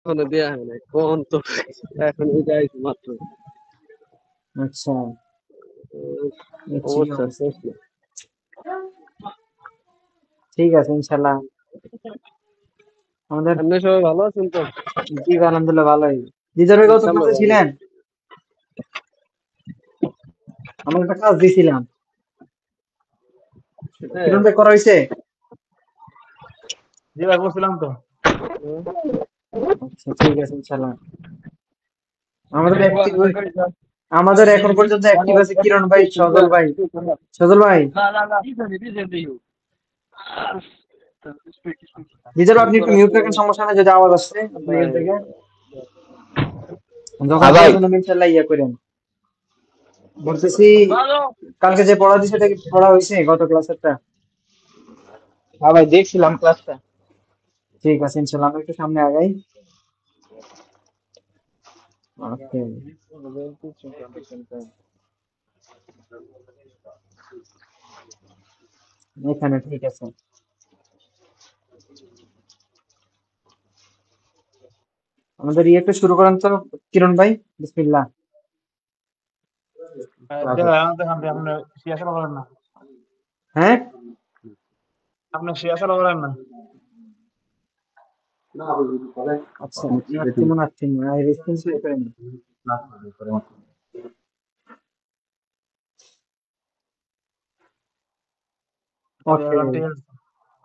এখনো দেয়া হয় নাই কোন তো এখন যাইছি মাত্র। আচ্ছা, দেখছি অবস্থা অবস্থা। শেষ না। ঠিক আছে ইনশাল্লাহ। আমাদের আপনি সবাই ভালো আছেন তো? জি আলহামদুলিল্লাহ ভালোই। দিদার ভাই কত ইনশাল্লাহ ক্লাসে ভালো। ছিলেন? আমরা একটা কাজ দিয়েছিলাম, সেটাই। কিরণ ভাই করা হয়েছে? জি ভাই বলছিলাম তো। আচ্ছা ঠিক আছে ইনশাল্লাহ। আমাদের না অ্যাক্টিভ, আমাদের এখন পর্যন্ত অ্যাক্টিভ আছে কিরণ ভাই, সজল ভাই। সজল ভাই, না না দিছেন দিদার ভাই আপনি একটু মিউট রাখেন, সমস্যা নেই যদি আওয়াজ আসছে আপনার এখান থেকে। যখন হ্যাঁ ভাই। ক্লাস নেবেন ইনশাল্লাহ ইয়া করেন। বলতেছি কালকে যে পড়া দিছে এটা কি পড়া হয়েছে গত ক্লাসেরটা? হ্যাঁ ভাই দেখছিলাম ক্লাসটা। ঠিক আছে ইনশাল্লাহ, আমরা একটু সামনে আগাই। ওকে, এখানে ঠিক আছে। আমাদের ইয়ে একটু শুরু করেন তো কিরণ ভাই, বিসমিল্লাহ। আপনি সিয়াসা করেন না। হ্যাঁ আপনি সিয়াসা করেন না। আচ্ছা, নাথিং নাথিং আই রেসপন্স করেন। Ok,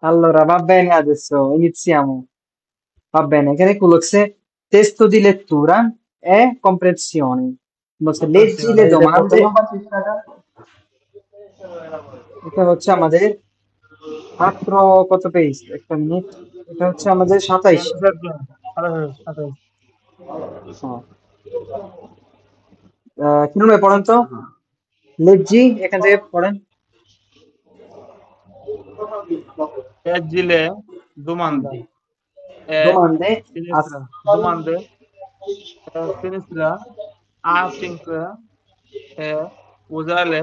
allora va bene adesso, iniziamo. Va bene, che Reculux, testo di lettura e comprensione. Se leggi le domande, এটা হচ্ছে আমাদের মাত্র কত পেজ, একটা মিনিট, এটা হচ্ছে আমাদের 27। কিরণ ভাই পড়েন তো, লেজি এখান থেকে পড়েন। Agile domanda è Domande sinistra domande è sinistra a sinistra è usare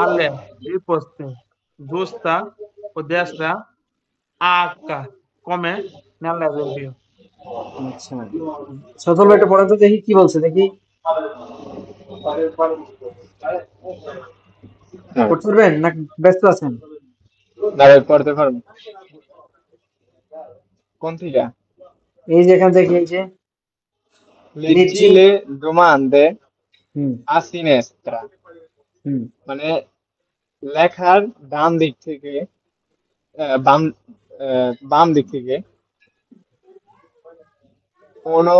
alle risposte giusta o destra H come nell'esempio. আচ্ছা, সজল ভাই এটা পড়েন তো দেখি কি বলছে দেখি, পড়তে পারবেন না ব্যস্ত আছেন? দাঁড়ায় পড়তে পারবো কোন থেকে এই যে এখান থেকে এই যে leggi lazy. le domande hmm a sinistra হুম মানে লেখার ডান দিক থেকে বাম বাম দিক থেকে কোনো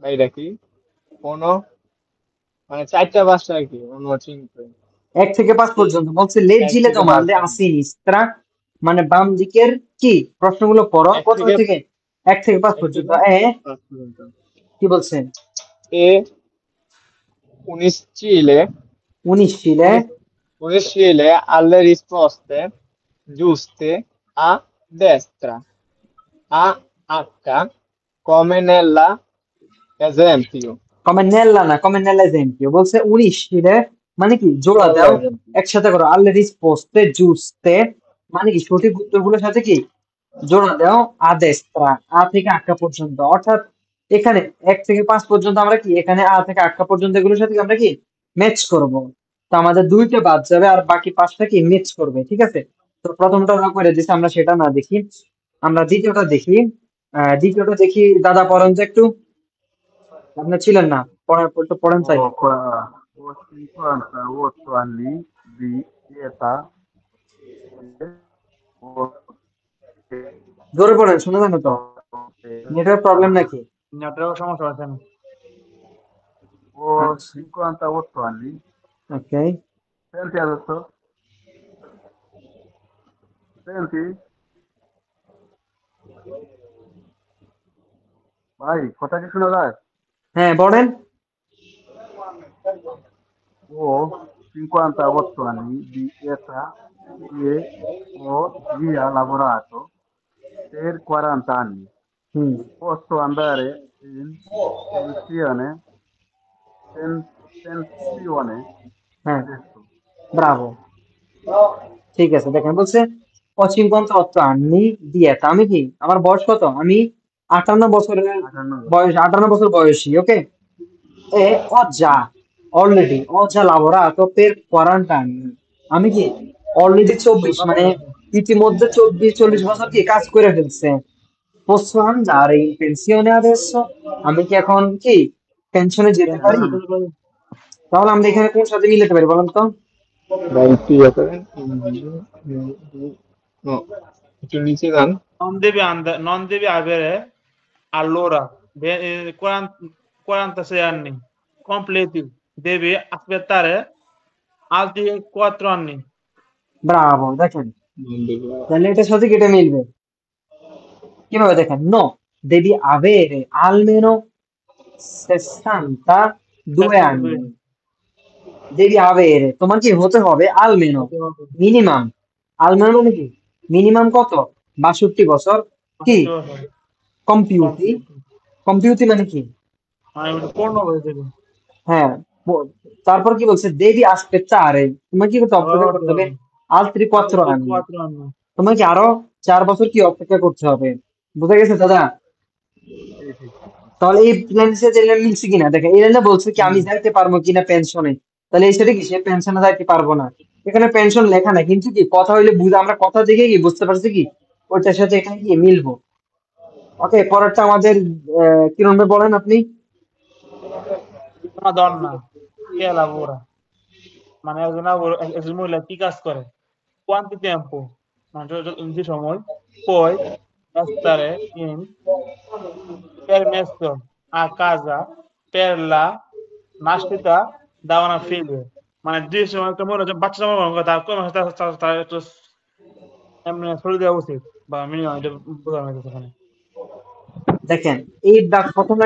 এটা কি কোনো মানে চারটা পাঁচটা আর কি অন্য চিন্তা 1 থেকে 5 পর্যন্ত বলছে এক লেজিলে থেকে পাঁচ দোমান্দে পর্যন্ত আসি নিস্ত্রা, মানে বাম দিকের কি প্রশ্নগুলো পড়ো এক কত থেকে থেকে 1 থেকে 5 এক পর্যন্ত। থেকে এ পাঁচ পর্যন্ত কি বলছেন? e uniscile 19 unis- uniscile alle risposte giuste a destra a H come nella esempio কমেন্নেল্লা না, কমেন্নেল্লা এসেম্পিও বলছে 19 মানে কি জোড়া nella দাও esempio একসাথে করো, আল্লে রিসপোস্তে জুস্তে মানে কি সঠিক উত্তরগুলোর সাথে কি জোড়া দাও আ দেস্ত্রা, আ থেকে আক্কা পর্যন্ত, অর্থাৎ এখানে 1 থেকে 5 পর্যন্ত আমরা কি এখানে আ থেকে আক্কা পর্যন্ত এগুলোর সাথে কি আমরা কি ম্যাচ করব। তো আমাদের 2টা বাদ যাবে আর বাকি 5টা কি ম্যাচ করবে, ঠিক আছে। তো প্রথমটা ওরা করে দিছে, আমরা সেটা না দেখি, আমরা দ্বিতীয়টা দেখি। দ্বিতীয়টা দেখি, দাদা পড়েন তো একটু, আপনি ছিলেন না, পড়েন একটু পড়েন চাই। Ho 58 anni di età e ho জোরে পড়েন, শোনা যাবে তো, নেটওয়ার্ক প্রবলেম নাকি? নেটওয়ার্ক সমস্যা আছে না ho আচ্ছা 58 anni. ওকে, Senti adesso? Senti? ভাই কথা কি শোনা যায়? হ্যাঁ পড়েন। Ho 58 anni di età e ho già lavorato per 40 anni. Hmm Posso andare in pensione, pensione হ্যাঁ, adesso. ব্রাভো, ঠিক আছে। দেখেন বলছে 58 anni dieta, আমি কি আমার বয়স কত, আমি 58 বছরের 58 বয়স, 58 বছর বয়সী, ওকে? E ho già already ho già lavorato per 40 anni. আমি কি অলরেডি 24 মানে ইতিমধ্যে 24-40 বছর কি কাজ করে ফেলছে। Posso andare in pensione adesso? আমি কি এখন কি পেনশনে যেতে পারি? তাহলে আমরা এখানে কোন সাথে মিলাতে পারি বলেন তো? ভাই একটু ইয়ে করেন। No, একটু নিচে যান। Non devi avere allora 46 anni completi, devi aspettare altri 4 anni. Bravo, দেখেন Non devo- তাহলে এটার সাথে কি এটা মিলবে? কিভাবে দেখেন? No, devi avere almeno 62 anni. devi avere তোমার কি হতে হবে almeno মিনিমাম। almeno মানে কি মিনিমাম কত? 62 বছর কি কম্পিউটি। কম্পিউটি মানে কি? পূর্ণ হয়ে যাবে। হ্যাঁ, তারপর কি বলছে? দেবি aspettare, তোমার কি করতে অপেক্ষা করতে হবে altri 4 anni, 4 anni। তোমাকে আরো 4 বছর কি অপেক্ষা করতে হবে। বুঝা গেছে দাদা? তাহলে এই লাইনের সাথে এই লাইন মিলছে কিনা দেখেন। এই লাইনে বলছে কি আমি যাইতে পারবো কিনা পেনশনে, তাহলে এই সাথে কি সে পেনশনে যাইতে পারবো না। এখানে পেনশন লেখা নাই, কিন্তু কি কথা হইলে বুঝে আমরা কথা দেখে কি বুঝতে পারছি কি ওইটার সাথে এখানে কি মিলবো। ওকে, পরেরটা আমাদের কিরণ ভাই বলেন আপনি। Una donna che lavora, মানে একজন মহিলা কি কাজ করে? Quanto tempo? মানে যে সময় poi stare in permesso a casa per la nascita da una figlia, মানে যে সময় একটা মহিলা বাচ্চা জন্মগ্রহণ করে তার কোন তার একটু এমনি ছড়িয়ে দেওয়া উচিত বা মিনিমাম এটা বোঝানো হয়েছে এখানে। দেখেন এই প্রথম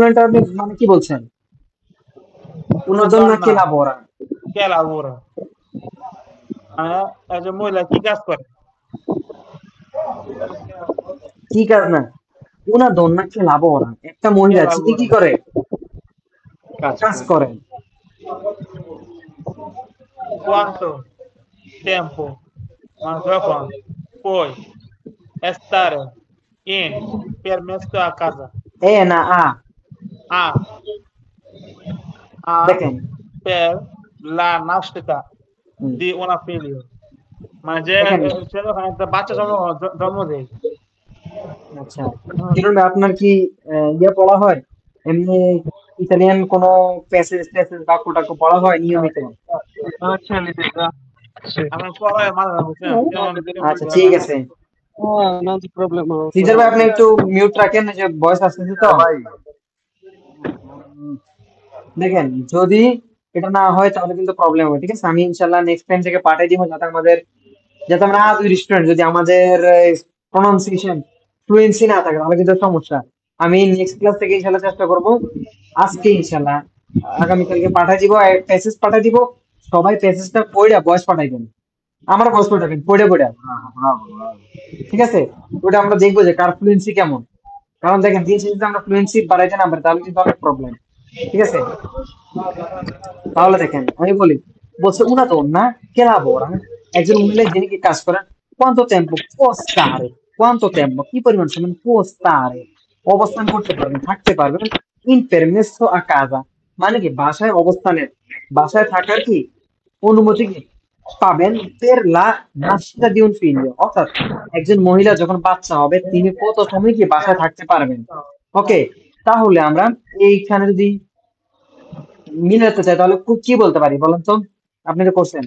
লাইনটা আপনি মানে কি বলছেন? Una una donna che donna lavora, che lavora, মানে একজন মহিলা কি কাজ করে? কি কাজ না? una donna che lavora, একটা মহিলা কে যিনি কি lavora? করে? কাজ কাজ করে। করেন। Quanto tempo? মানে যখন poi stare in permesso a casa না আ a a দেখেন per la nascita হুম, di una figlia, মানে যে দেখেন সে যখন একটা বাচ্চা জন্ম দেয়। আচ্ছা কিরণ ভাই, আপনার কি ইয়ে পড়া হয় এমনি ইতালিয়ান কোন প্যাসেজ ট্যাসেজ বাক্য টাক্য পড়া হয় নিয়মিত? আমার পরে মাঝে মাঝে বুঝছেন কেমন আচ্ছা ঠিক আছে। non c'è problema. সিজার ভাই আপনি একটু মিউট রাখেন, যে ভয়েস আসতেছে তো। ভাই দেখেন যদি এটা না হয় তাহলে কিন্তু প্রবলেম হবে, ঠিক আছে? আমি ইনশাল্লাহ নেক্সট টাইম থেকে পাঠিয়ে দিব, যাতে আমরা দুই স্টুডেন্ট যদি আমাদের প্রনাউন্সিয়েশন ফ্লুয়েন্সি না থাকে তাহলে কিন্তু সমস্যা। আমি নেক্সট ক্লাস থেকে ইনশাল্লাহ চেষ্টা করব। আজকে ইনশাল্লাহ আগামীকালকে পাঠিয়ে দিব, প্যাসেজ পাঠিয়ে দিব। সবাই প্যাসেজটা পড়ে ভয়েস পাঠাইবেন, আমার ভয়েস পাঠাবেন পড়ে পড়ে, ঠিক আছে? ওটা আমরা দেখবো যে কার ফ্লুয়েন্সি কেমন। কারণ দেখেন দিন শেষে যদি আমরা ফ্লুয়েন্সি বাড়াইতে না পারি তাহলে কিন্তু অনেক প্রবলেম, ঠিক আছে? তাহলে দেখেন আমি বলি, বলছে una donna che lavora, একজন মহিলা যিনি কি কাজ করেন। quanto tempo può stare, quanto tempo কি পরিমাণ সময় può stare অবস্থান করতে পারবেন, থাকতে পারবেন in permesso a casa, মানে কি বাসায় অবস্থানের, বাসায় থাকার কি অনুমতি কি পাবেন per la nascita di un figlio, অর্থাৎ একজন মহিলা যখন বাচ্চা হবে তিনি কত সময় কি বাসায় থাকতে পারবেন। ওকে, তাহলে আমরা এইখানে যদি মিলাতে চাই তাহলে কি বলতে পারি বলেন তো? আপনি তো করছেন।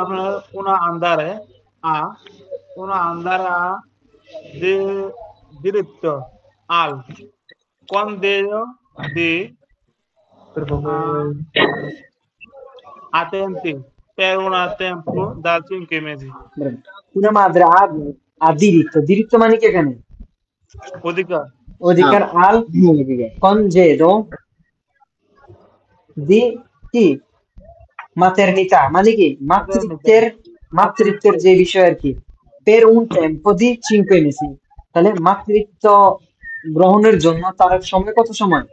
আপনার a una andare a di- diritto al congedo di attenti per un tempo da 5 mesi, una madre ha diritto, diritto মানে কি এখানে? অধিকার অধিকার al congedo di কি maternità, মানে কি মাতৃত্বের যে বিষয় আর কি per un tempo di 5 mesi, তাহলে মাতৃত্ব গ্রহণের জন্য তার সময় কত সময়?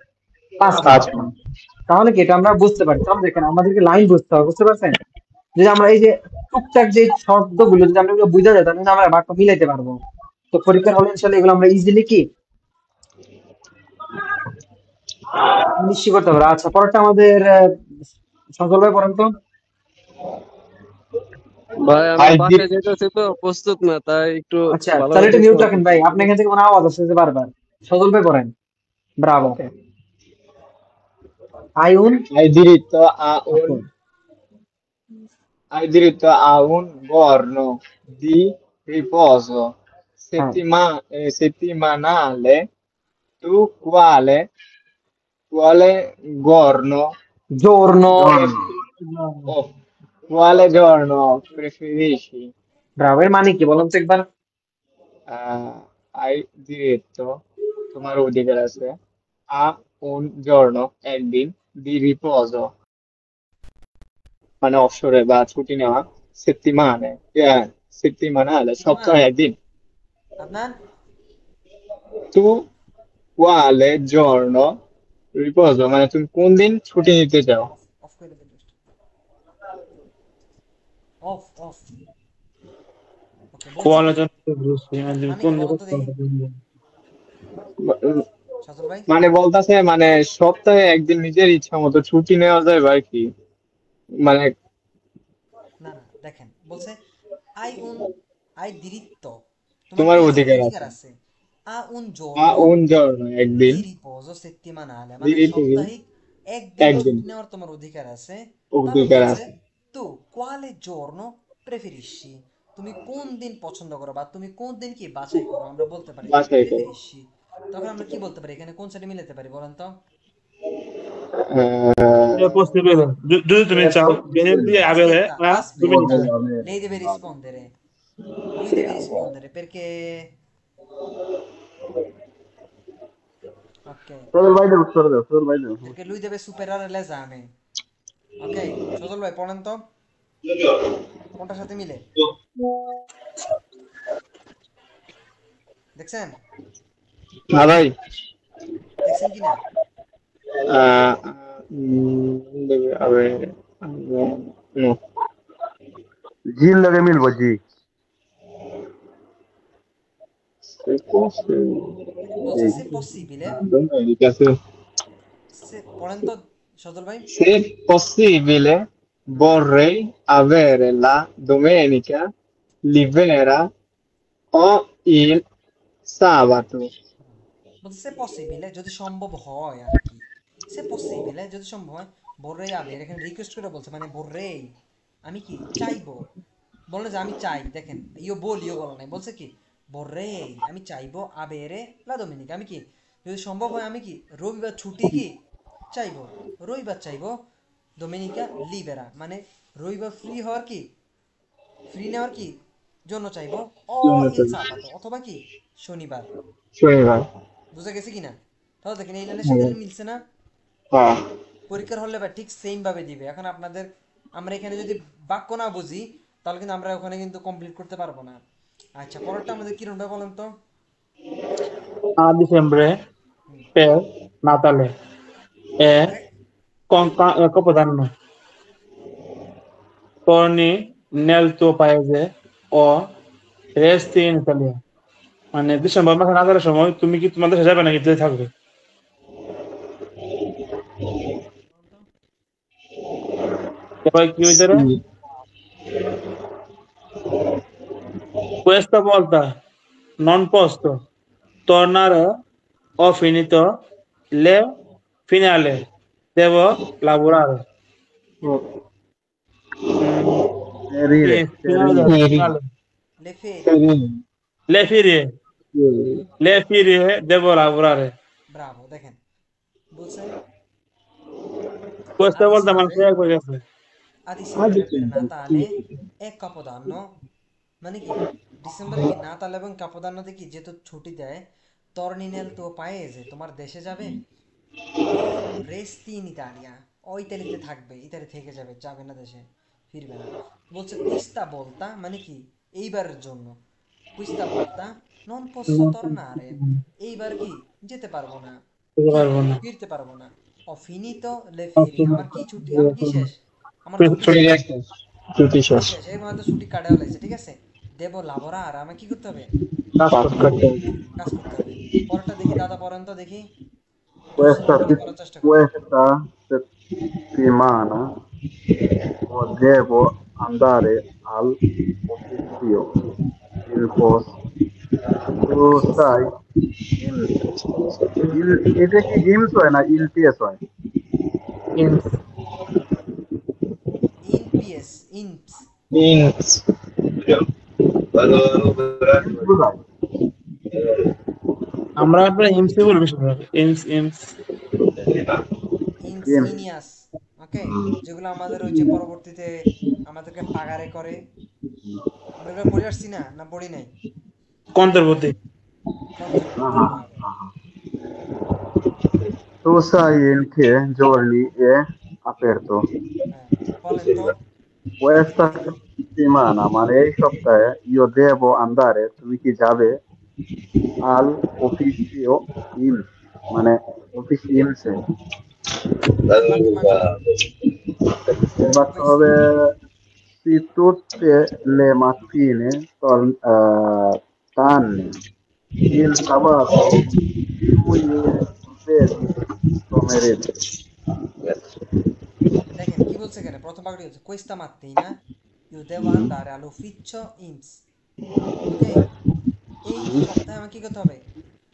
5 মাস। তাহলে কি এটা আমরা বুঝতে পারি? তাহলে দেখেন আমাদেরকে লাইন বুঝতে হবে, বুঝতে পারছেন? যদি আমরা এই যে টুকটাক যে শব্দগুলো যদি আমরা এগুলো বুঝা যায় তাহলে আমরা বাক্য মিলাইতে পারবো। তো পরীক্ষার হলে ইনশাল্লাহ এগুলো আমরা ইজিলি কি নিশ্চয় করতে পারবো। আচ্ছা, পরেরটা আমাদের সজল ভাই পড়েন তো। ভাই আমি ভাই বাসায় যেতেছি তো, প্রস্তুত না, তাই একটু আচ্ছা, তাহলে ভালোভাবে এটা দেখতে মিউট রাখেন পারতেছি ভাই, না। আপনি এখান থেকে কোনো আওয়াজ আসছে বারবার। সজল ভাই পড়েন। ব্রাভো। ওকে, আইউন hai diritto a un okay hai diritto a un giorno di riposo হ্যাঁ, settimanale. Tu quale giorno জোরনো। giorno, oh, quale giorno preferisci? Bravo এর মানে কি বলুন তো একবার। Hai diritto, তোমার অধিকার আছে, a un giorno, একদিন, di riposo, মানে অবসরে বা ছুটি নেওয়া, settimane, settimanale, তোমার সপ্তাহে একদিন। আপনার Tu quale giorno riposo, মানে তুমি কোন দিন ছুটি নিতে চাও? অফ অফ করে দেবেন অফ অফ ওকে বলছি কোয়ালা কি মানে কি কোন বলতো দেখি উম, সজল ভাই মানে বলতেছে মানে সপ্তাহে একদিন নিজের ইচ্ছা মতো ছুটি নেওয়া যায় বা কি, মানে না না দেখেন বলছে আই উন আই দিরিত্ব তোমার তোমার কি আছে অধিকার অধিকার আছে, আছে আ উন a জোরনো un giorno, একদিন, দি রিপোজো সেত্তিমানালে di মানে riposo, সাপ্তাহিক একদিন একদিন ছুটি নেওয়ার তোমার অধিকার আছে। তারপর অধিকার বলছে আছে, তু কোয়ালে জোরনো প্রেফেরিসি তুমি কোন দিন পছন্দ করো বা তুমি কোন দিন কি বাছাই করো আমরা বলতে পারি বাছাই করো। প্রেফেরিসি। তখন আমরা কি বলতে পারি এখানে কোন সাইডে মিলাতে পারি বলেন তো। Eh, possibile. Giusto mi è ciao, viene possibile, di avere Aspetta, una aspetta. domenica. potrebbe avere, Lei deve rispondere. Lui deve rispondere perché... Ok. solo il vai dello, solo il vai dello, Perché lui deve superare l'esame. Ok? সজল ভাই পড়েন তো কোনটার সাথে মিলে দেখছেন না ভাই, দেখছেন কিনা eh, deve avere, no, Gil che milvo G, se fosse বলছে সে পসিবলে domenica, se সে পড়েন তো সজল ভাই se possibile vorrei avere la domenica libera o il sabato. বলছে সে পসিবলে যদি সম্ভব হয় আর কি সে পসিবলে যদি সম্ভব হয় বর্রেই আবের এখানে রিকোয়েস্ট করে বলছে মানে বর্রেই আমি কি চাইবো বললো যে আমি চাই দেখেন ইও বলিও বলো নাই বলছে কি বর্রেই আমি চাইবো আবেরে লা ডোমিনিকা আমি কি যদি সম্ভব হয় আমি কি রবিবার ছুটি কি চাইবো রবিবার চাইবো ডোমিনিকা লিবেরা মানে রবিবার ফ্রি হওয়ার কি ফ্রি নেওয়ার কি জন্য চাইবো ও ইল সাবাতো অথবা কি শনিবার শনিবার। বুঝা গেছে কিনা তাহলে দেখেন এই লাইনের সাথে মিলছে না হ্যাঁ, পরীক্ষার হলে বা ঠিক সেম ভাবে দিবে এখন আপনাদের আমরা এখানে যদি বাক্য না বুঝি তাহলে কিন্তু আমরা ওখানে কিন্তু কমপ্লিট করতে পারবো না। আচ্ছা পরেরটা আমাদের কিরণ ভাই বলেন তো। A dicembre per Natale e Capodanno. Torni nel tuo paese o resti in Italia. মানে ডিসেম্বর মাসে নাতালের সময় তুমি কি তোমাদের দেশে যাবে নাকি ইতালি থাকবে? এবার কি হইতে রে? Questa volta non posso tornare ho finito le finale devo lavorare. ferire, Finale, ferire, finale. Le ferie Le ferie devo lavorare. Bravo দেখেন বলছে Questa a volta me la dicembre spiego questo. a dicembre per Natale e Capodanno মানে কি ডিসেম্বরে কি নাতাল এবং কাপোদান্নতে কি যেহেতু ছুটি দেয় তর্নিনেল তো পায়েজে তোমার দেশে যাবে ও রেস্তি ইন ইতালিয়া ও ইতালিতে থাকবে ইতালি থেকে যাবে যাবে না দেশে ফিরবে না বলছে কুইস্তা বলতা মানে কি এইবারের জন্য কুইস্তা বলতা নন পোsso tornare এইবার কি যেতে পারবো না বুঝতে কি পারবো না। ফিরতে পারবো না ও ফিনিতো লে ফেরি আমার কি ছুটি আমার কি শেষ আমার ছুটি ছুটি শেষ ছুটি ছুটি শেষ। শেষ এই মাত্র ছুটি কাটা হলাইছে ঠিক আছে দেব লাভরা আর আমাকে কি করতে হবে? কাজ করতে হবে। কাজ করতে হবে। পরেরটা দেখি দাদা, পড়েন তো দেখি। Questa, করার চেষ্টা করুন। questa settimana devo andare all'ufficio. Il post. Tu stai এটা কি গেমস হয় না ইলটিএস হয়? ইনপিএস, ইনপস। Ins. বুঝায়? আমরা আপনার এমসি বলবো বেশিরভাগ। Aims Games. ইনিয়াস। ওকে, যেগুলো আমাদের ওই যে পরবর্তীতে আমাদেরকে পাগারে করে। আমরা এগুলো পড়ে আসছি না, না পড়ি নাই? কন্তর্বতী। Tu sai in che giorni è aperto? বলেন তো। Questa settimana, মানে এই সপ্তাহে io devo andare, তুমি কি যাবে al ufficio IMSS, মানে অফিস ইমসে। বাচ্চা হবে si tutte le mattine tranne il sabato lui vedi pomeriggio. দেখেন কি বলছে এখানে, প্রথম ভাগটি হচ্ছে questa mattina io devo andare all'ufficio IMSS। ওকে, এই সপ্তাহে আমাকে কি করতে হবে?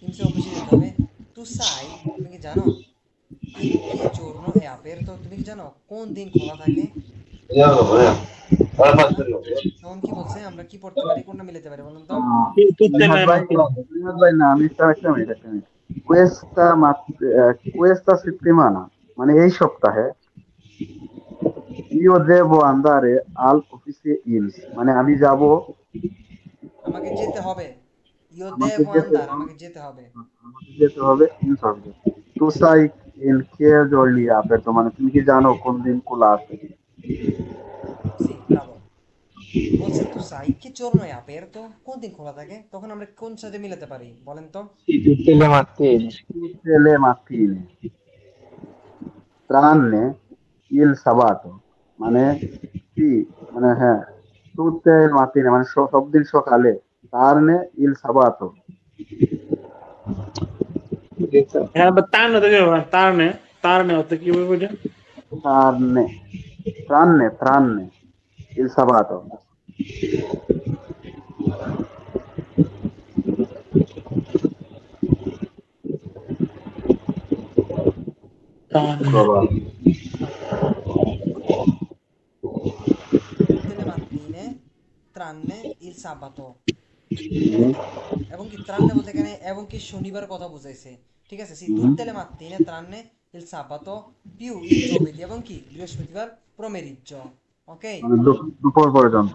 ইমসে অফিসে যেতে হবে। তু সাই, তুমি কি জানো? in che giorno è aperto, তুমি কি জানো কোন দিন খোলা থাকে? তখন কি বলছে, আমরা কি পড়তে পারি, কোনটা মিলাতে পারি বলুন তো? Nihat ভাই না, আমি একটা মিনিট। Questa settimana, মানে এই সপ্তাহে io devo andare al ufficio IMSS, মানে আমি যাব, আমাকে যেতে হবে। io আমাকে devo যেতে andare, হবে, আমাকে যেতে হবে। আমাকে যেতে হবে IMSS হবে। Tu sai in che giorni è aperto, মানে তুমি কি জানো কোন দিন খোলা আছে? সি, ব্রাভো। বলছে তু সাই che giorno è aperto, কোন দিন খোলা থাকে, তখন আমরা কোন সাথে মিলাতে পারি বলেন তো? Tutte le mattine. Tutte le mattine tranne il sabato, মানে কি, মানে হ্যাঁ, tutte le mattine মানে সব দিন সকালে, tranne il sabato, হ্যাঁ, বা তার থেকে তার নে হতে কি বলবো এটা? tranne il sabato. Prova. tutte le mattine tranne il sabato। এবং কি ত্রান্নে বলতে এখানে এবং কি শনিবার কথা বুঝাইছে, ঠিক আছে? সি tutte le mattine tranne il sabato più il giovedì, এবং কি বৃহস্পতিবার pomeriggio। ওকে, মানে দুপুর পর্যন্ত।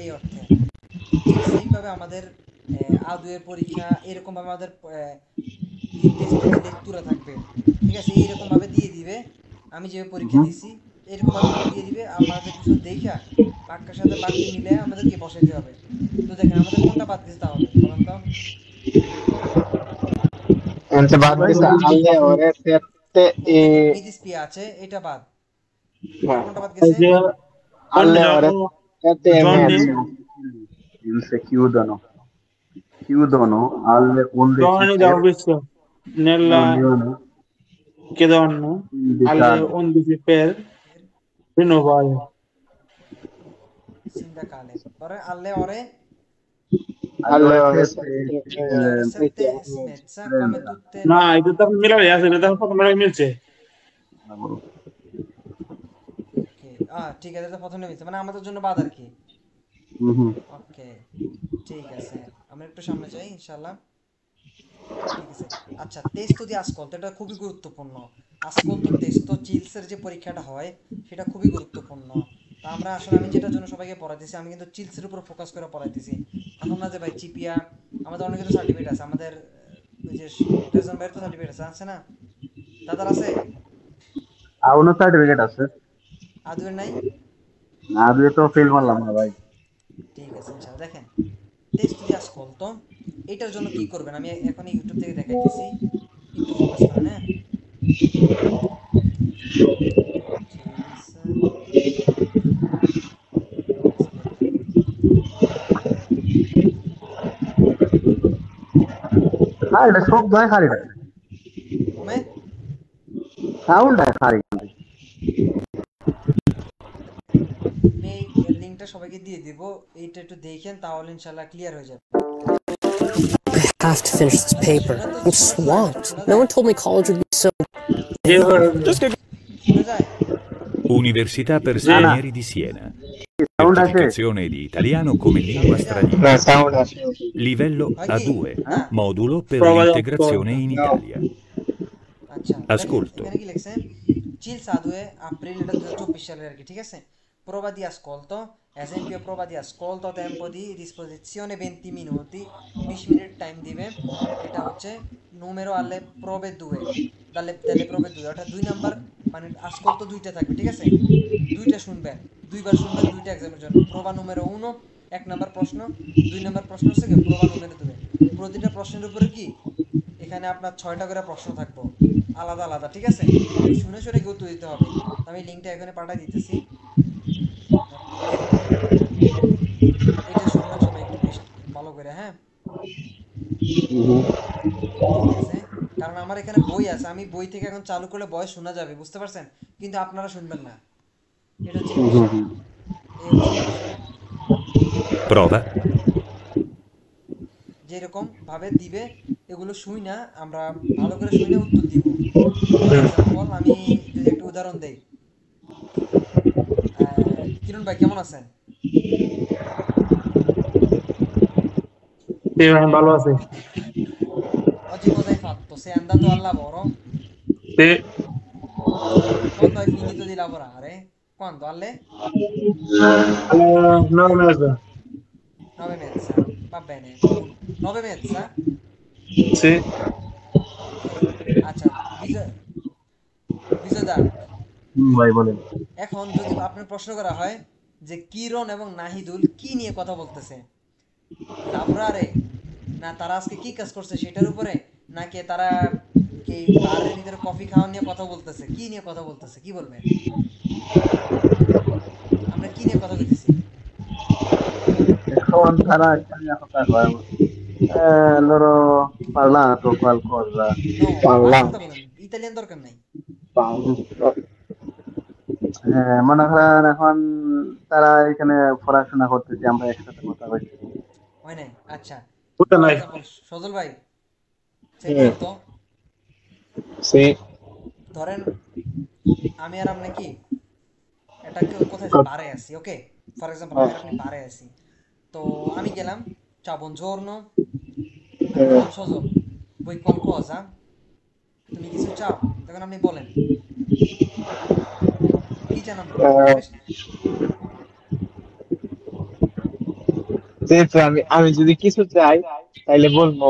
এই অর্থে ঠিক সেইভাবে আমাদের আদুয়ের পরীক্ষা এরকম ভাবে আমাদের টেস্টের লেকচুরা থাকবে, ঠিক আছে? এইরকম ভাবে দিয়ে দিবে, আমি যেভাবে পরীক্ষা দিছি এরকম ভাবে দিয়ে দিবে, আমাদের কিছু দেখা বাক্যের সাথে বাক্য মিলে আমাদেরকে বসাইতে হবে। তো দেখেন আমাদের কোনটা বাদ দিতে হবে বলেন তো? Anzi, va alle ore 7 e বিদিসপি আছে, এটা বাদ। no, কোনটা বাদ গেছে? alle ore 7 e mezzo. IMSS chiudono alle Giovanni da 11 ufficio nella riunione chiedono alle 11 per rinnovare. sindacale, poi alle ore Alle ore 7 e mezza, come tutte No, itu tak milal ya, sebentar kok kemarin milce. ওকে, ঠিক আছে, এটা প্রথমে মিলছে মানে আমাদের জন্য বাদ আর কি। ওকে, ঠিক আছে, আমরা একটু সামনে যাই ইনশাআল্লাহ। ঠিক আছে, আচ্ছা, টেস্ট দি আজকল এটা খুবই গুরুত্বপূর্ণ। আজকল তো টেস্ট চিলসের যে পরীক্ষাটা হয় সেটা খুবই গুরুত্বপূর্ণ। তা আমরা আসলে আমি যেটার জন্য সবাইকে পড়াইতেছি, আমি কিন্তু চিলসের উপর ফোকাস করে পড়াইতেছি। এখন না যে ভাই চিপিয়া আমাদের অনেক কিছু সার্টিফিকেট আছে, আমাদের ওই যে রেজন ভাইয়ের তো সার্টিফিকেট আছে না? দাদার আছে? আউনো সার্টিফিকেট আছে, আদুয়ের নাই? আদুয়ে তো ফেল মারলাম না ভাই। ঠিক আছে, ইনশাআল্লাহ। দেখেন টেস্ট দি আজকল তো এটার জন্য কি করবেন আমি এখন ইউটিউব থেকে দেখাইতেছি, একটু ফোকাস করেন। হ্যাঁ, না এটা শব্দ হয় খালি না, come সাউন্ড হয় খালি। আমি এর লিংকটা সবাইকে দিয়ে দিব, এইটা একটু দেখেন তাহলে ইনশাআল্লাহ ক্লিয়ার হয়ে যাবে। I have to finish this paper. I'm swamped. No one told me college would be so. শুনে যায়? Università per no. stranieri di Siena. Sound আছে? Certificazione di italiano come lingua straniera. না সাউন্ড আসে। Livello Vai A2. Ah. Modulo per Prova di l'integrazione in No. Italia. আচ্ছা Ascolto. এখানে কি লিখছে? Cil Sadue aprile 2024 সালের আর কি, ঠিক আছে? Prova di ascolto, esempio prova di ascolto, tempo di disposizione 20 minuti, 20 minute time দিবে। এটা হচ্ছে numero alle prove 2, delle prove 2, অর্থাৎ 2 নাম্বার, মানে ascolto দুইটা থাকবে, ঠিক আছে? দুইটা শুনবেন, দুইবার শুনবেন দুইটা এক্সামের জন্য। prova numero 1 এক নাম্বার প্রশ্ন, 2 নাম্বার প্রশ্ন হচ্ছে কি prova numero 2। প্রতিটা প্রশ্নের উপরে কি এখানে আপনার 6টা করে প্রশ্ন থাকবে আলাদা আলাদা, ঠিক আছে? শুনে শুনে কি উত্তর দিতে হবে। আমি লিংকটা এখানে পাঠিয়ে দিতেছি, এটা শুনবেন সবাই একটু বেশ ভালো করে, হ্যাঁ? ঠিক আছে? কারণ আমার এখানে বই আছে, আমি বই থেকে এখন চালু করলে বই শোনা যাবে, বুঝতে পারছেন? কিন্তু আপনারা শুনবেন না, এটা হচ্ছে বিষয়। এই হচ্ছে বিষয়। Prova. যেরকম ভাবে দিবে এগুলো শুই না, আমরা ভালো করে শুই না উত্তর দিব। এক্সাম্পল আমি যদি একটা উদাহরণ দেই, কিরণ ভাই কেমন আছেন? আমি ভালো আছি। Oggi cosa hai fatto? Sei andato al lavoro? Sì. Quando hai finito di lavorare? Quando? Alle 9:30. 9:30. Va bene. 9:30? Sì. আচ্ছা, বিজয়দা, ভাই বলেন। এখন যদি আপনার প্রশ্ন করা হয় যে কিরণ এবং নাহিদুল কি নিয়ে কথা বলতেছে, লাবরারে, না তারা আজকে কি কাজ করছে সেটার উপরে, নাকি তারা কি বারের ভিতরে কফি খাওয়া নিয়ে কথা বলতেছে, কি নিয়ে কথা বলতেছে, কি বলবেন? আমরা কি নিয়ে কথা বলতেছি? এখন তারা একটা কথা কয়, loro parlato qualcosa. নো, পারলাম। কথা বলেন, ইতালিয়ান দরকার নাই। মনে করেন এখন তারা এখানে পড়াশোনা করতেছে, আমরা একসাথে কথা বলছি। হয় নাই? আচ্ছা, Puta ফর নাই। এক্সাম্পল সজল ভাই, সেই হুম। তো সে ধরেন আমি আর আপনি কি এটা কোথায় বারে আছি, ওকে? ফর এক্সাম্পল আমি আর আপনি বারে আছি, তো আমি গেলাম, ciao buongiorno, আমি বললাম সজল vuoi qualcosa, তুমি কিছু চাও? তখন আপনি বলেন কি চান আপনি? যেহেতু আমি যদি কিছু চাই তাইলে বলবো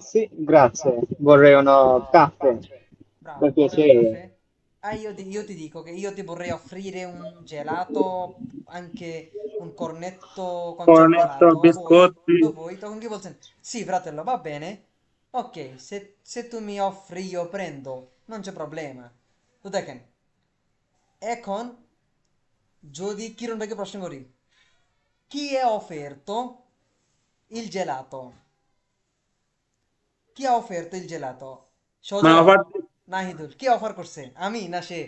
sì, grazie, vorrei uno caffè. Bravo, Per vorrei un piacere. caffè. Io ti dico che io ti vorrei offrire un gelato, anche un cornetto con Cornetto, cioccolato. biscotti. Voi, তখন কি বলছেন? Sì, fratello, va bene. Ok, se tu mi offri io prendo, non c'è problema. তো দেখেন, এখন যদি কিরণ ভাইকে প্রশ্ন করি, chi è offerto il gelato? Chi ha offerto il gelato? মানে সজল, অফার নাহিদুল, কে অফার করছে? আমি না সে?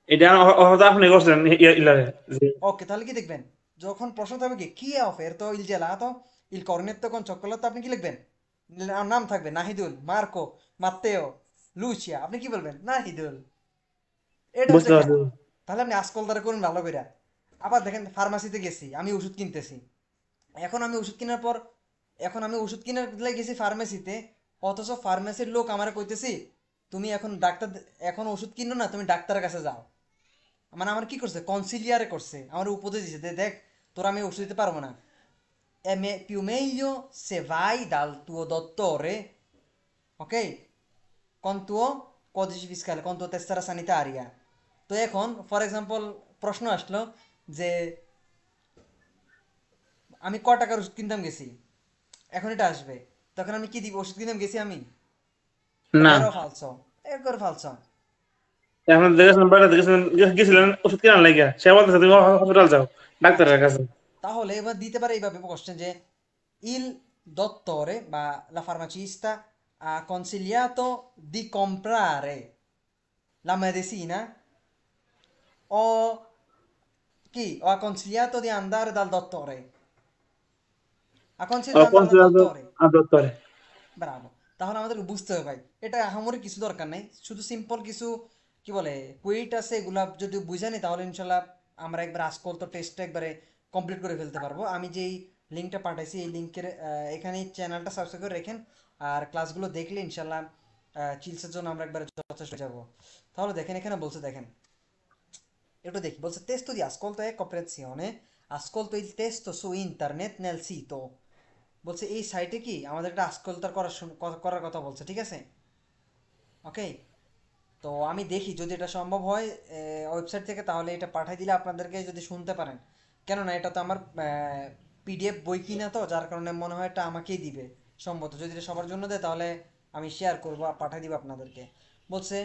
এটা অফার আপনি করছেন ইলারে। ওকে, তাহলে কি দেখবেন? যখন প্রশ্ন থাকবে কি ha offerto il gelato, il cornetto con cioccolato, আপনি কি লিখবেন? নাম থাকবে নাহিদুল, মার্কো, মাত্তেও, লুচিয়া, আপনি কি বলবেন? নাহিদুল। এটা হচ্ছে বুঝতে কেন? পারছি। তাহলে আপনি আজকল দ্বারা করুন ভালো করে। আবার দেখেন ফার্মাসিতে গেছি, আমি ওষুধ কিনতেছি, এখন আমি ওষুধ কেনার পর, এখন আমি ওষুধ কেনার গেছি ফার্মেসিতে, অথচ ফার্মেসির লোক আমার কইতেছি তুমি এখন ডাক্তার, এখন ওষুধ কিনো না, তুমি ডাক্তারের কাছে যাও। মানে আমার কি করছে? কনসিলিয়ারে করছে, আমার উপদেশ দিছে যে দেখ তোরা আমি ওষুধ দিতে পারবো না, più meglio se vai dal tuo dottore, ok, con tuo codice fiscale, con tuo tessera sanitaria। তো এখন ফর এক্সাম্পল প্রশ্ন আসলো যে আমি ক টাকার ওষুধ কিনতাম গেছি, এখন এটা আসবে, তখন আমি কি দিব? ওষুধ কিনতাম গেছি আমি? না, এরও ফালসো, এরকর ফালসো। এখন দেখেছেন বাইরে দেখেছেন গেছিলেন ওষুধ কেনার লাগিয়া, সে বলতেছে তুমি হসপিটাল যাও ডাক্তারের কাছে। তাহলে এবার দিতে পারে এইভাবে কোশ্চেন যে ইল dottore বা la farmacista ha consigliato di comprare la medicina o chi? O ha consigliato di andare dal dottore? Ha consigliato Ho di andare dal considerato dottore? a dottore। Bravo, তাহলে আমাদেরকে বুঝতে হবে ভাই, এটা আহামরি কিছু দরকার নেই, শুধু সিম্পল কিছু কি বলে কুইট আছে, এগুলা যদি বুঝে নি তাহলে ইনশাল্লাহ আমরা একবার আজকাল তো টেস্টটা একবারে কমপ্লিট করে ফেলতে পারবো। আমি যেই লিঙ্কটা পাঠাইছি এই লিঙ্কের এখানে চ্যানেলটা সাবস্ক্রাইব করে রেখেন, আর ক্লাসগুলো দেখলে ইনশাল্লাহ চিলসের জন্য আমরা একবারে যথেষ্ট হয়ে যাবো। তাহলে দেখেন এখানে বলছে, দেখেন একটু দেখি, বলছে testo di ascolto e comprensione, ascolto il testo su internet nel sito, বলছে এই সাইটে কি আমাদের একটা আজকালতার করার কথা বলছে, ঠিক আছে? ওকে, তো আমি দেখি যদি এটা সম্ভব হয় ওয়েবসাইট থেকে, তাহলে এটা পাঠিয়ে দিলে আপনাদেরকে যদি শুনতে পারেন, কেননা এটা তো আমার পিডিএফ বই কিনা, তো যার কারণে মনে হয় এটা আমাকেই দিবে সম্ভবত। যদি এটা সবার জন্য দেয় তাহলে আমি শেয়ার করবো, পাঠিয়ে দিব আপনাদেরকে। বলছে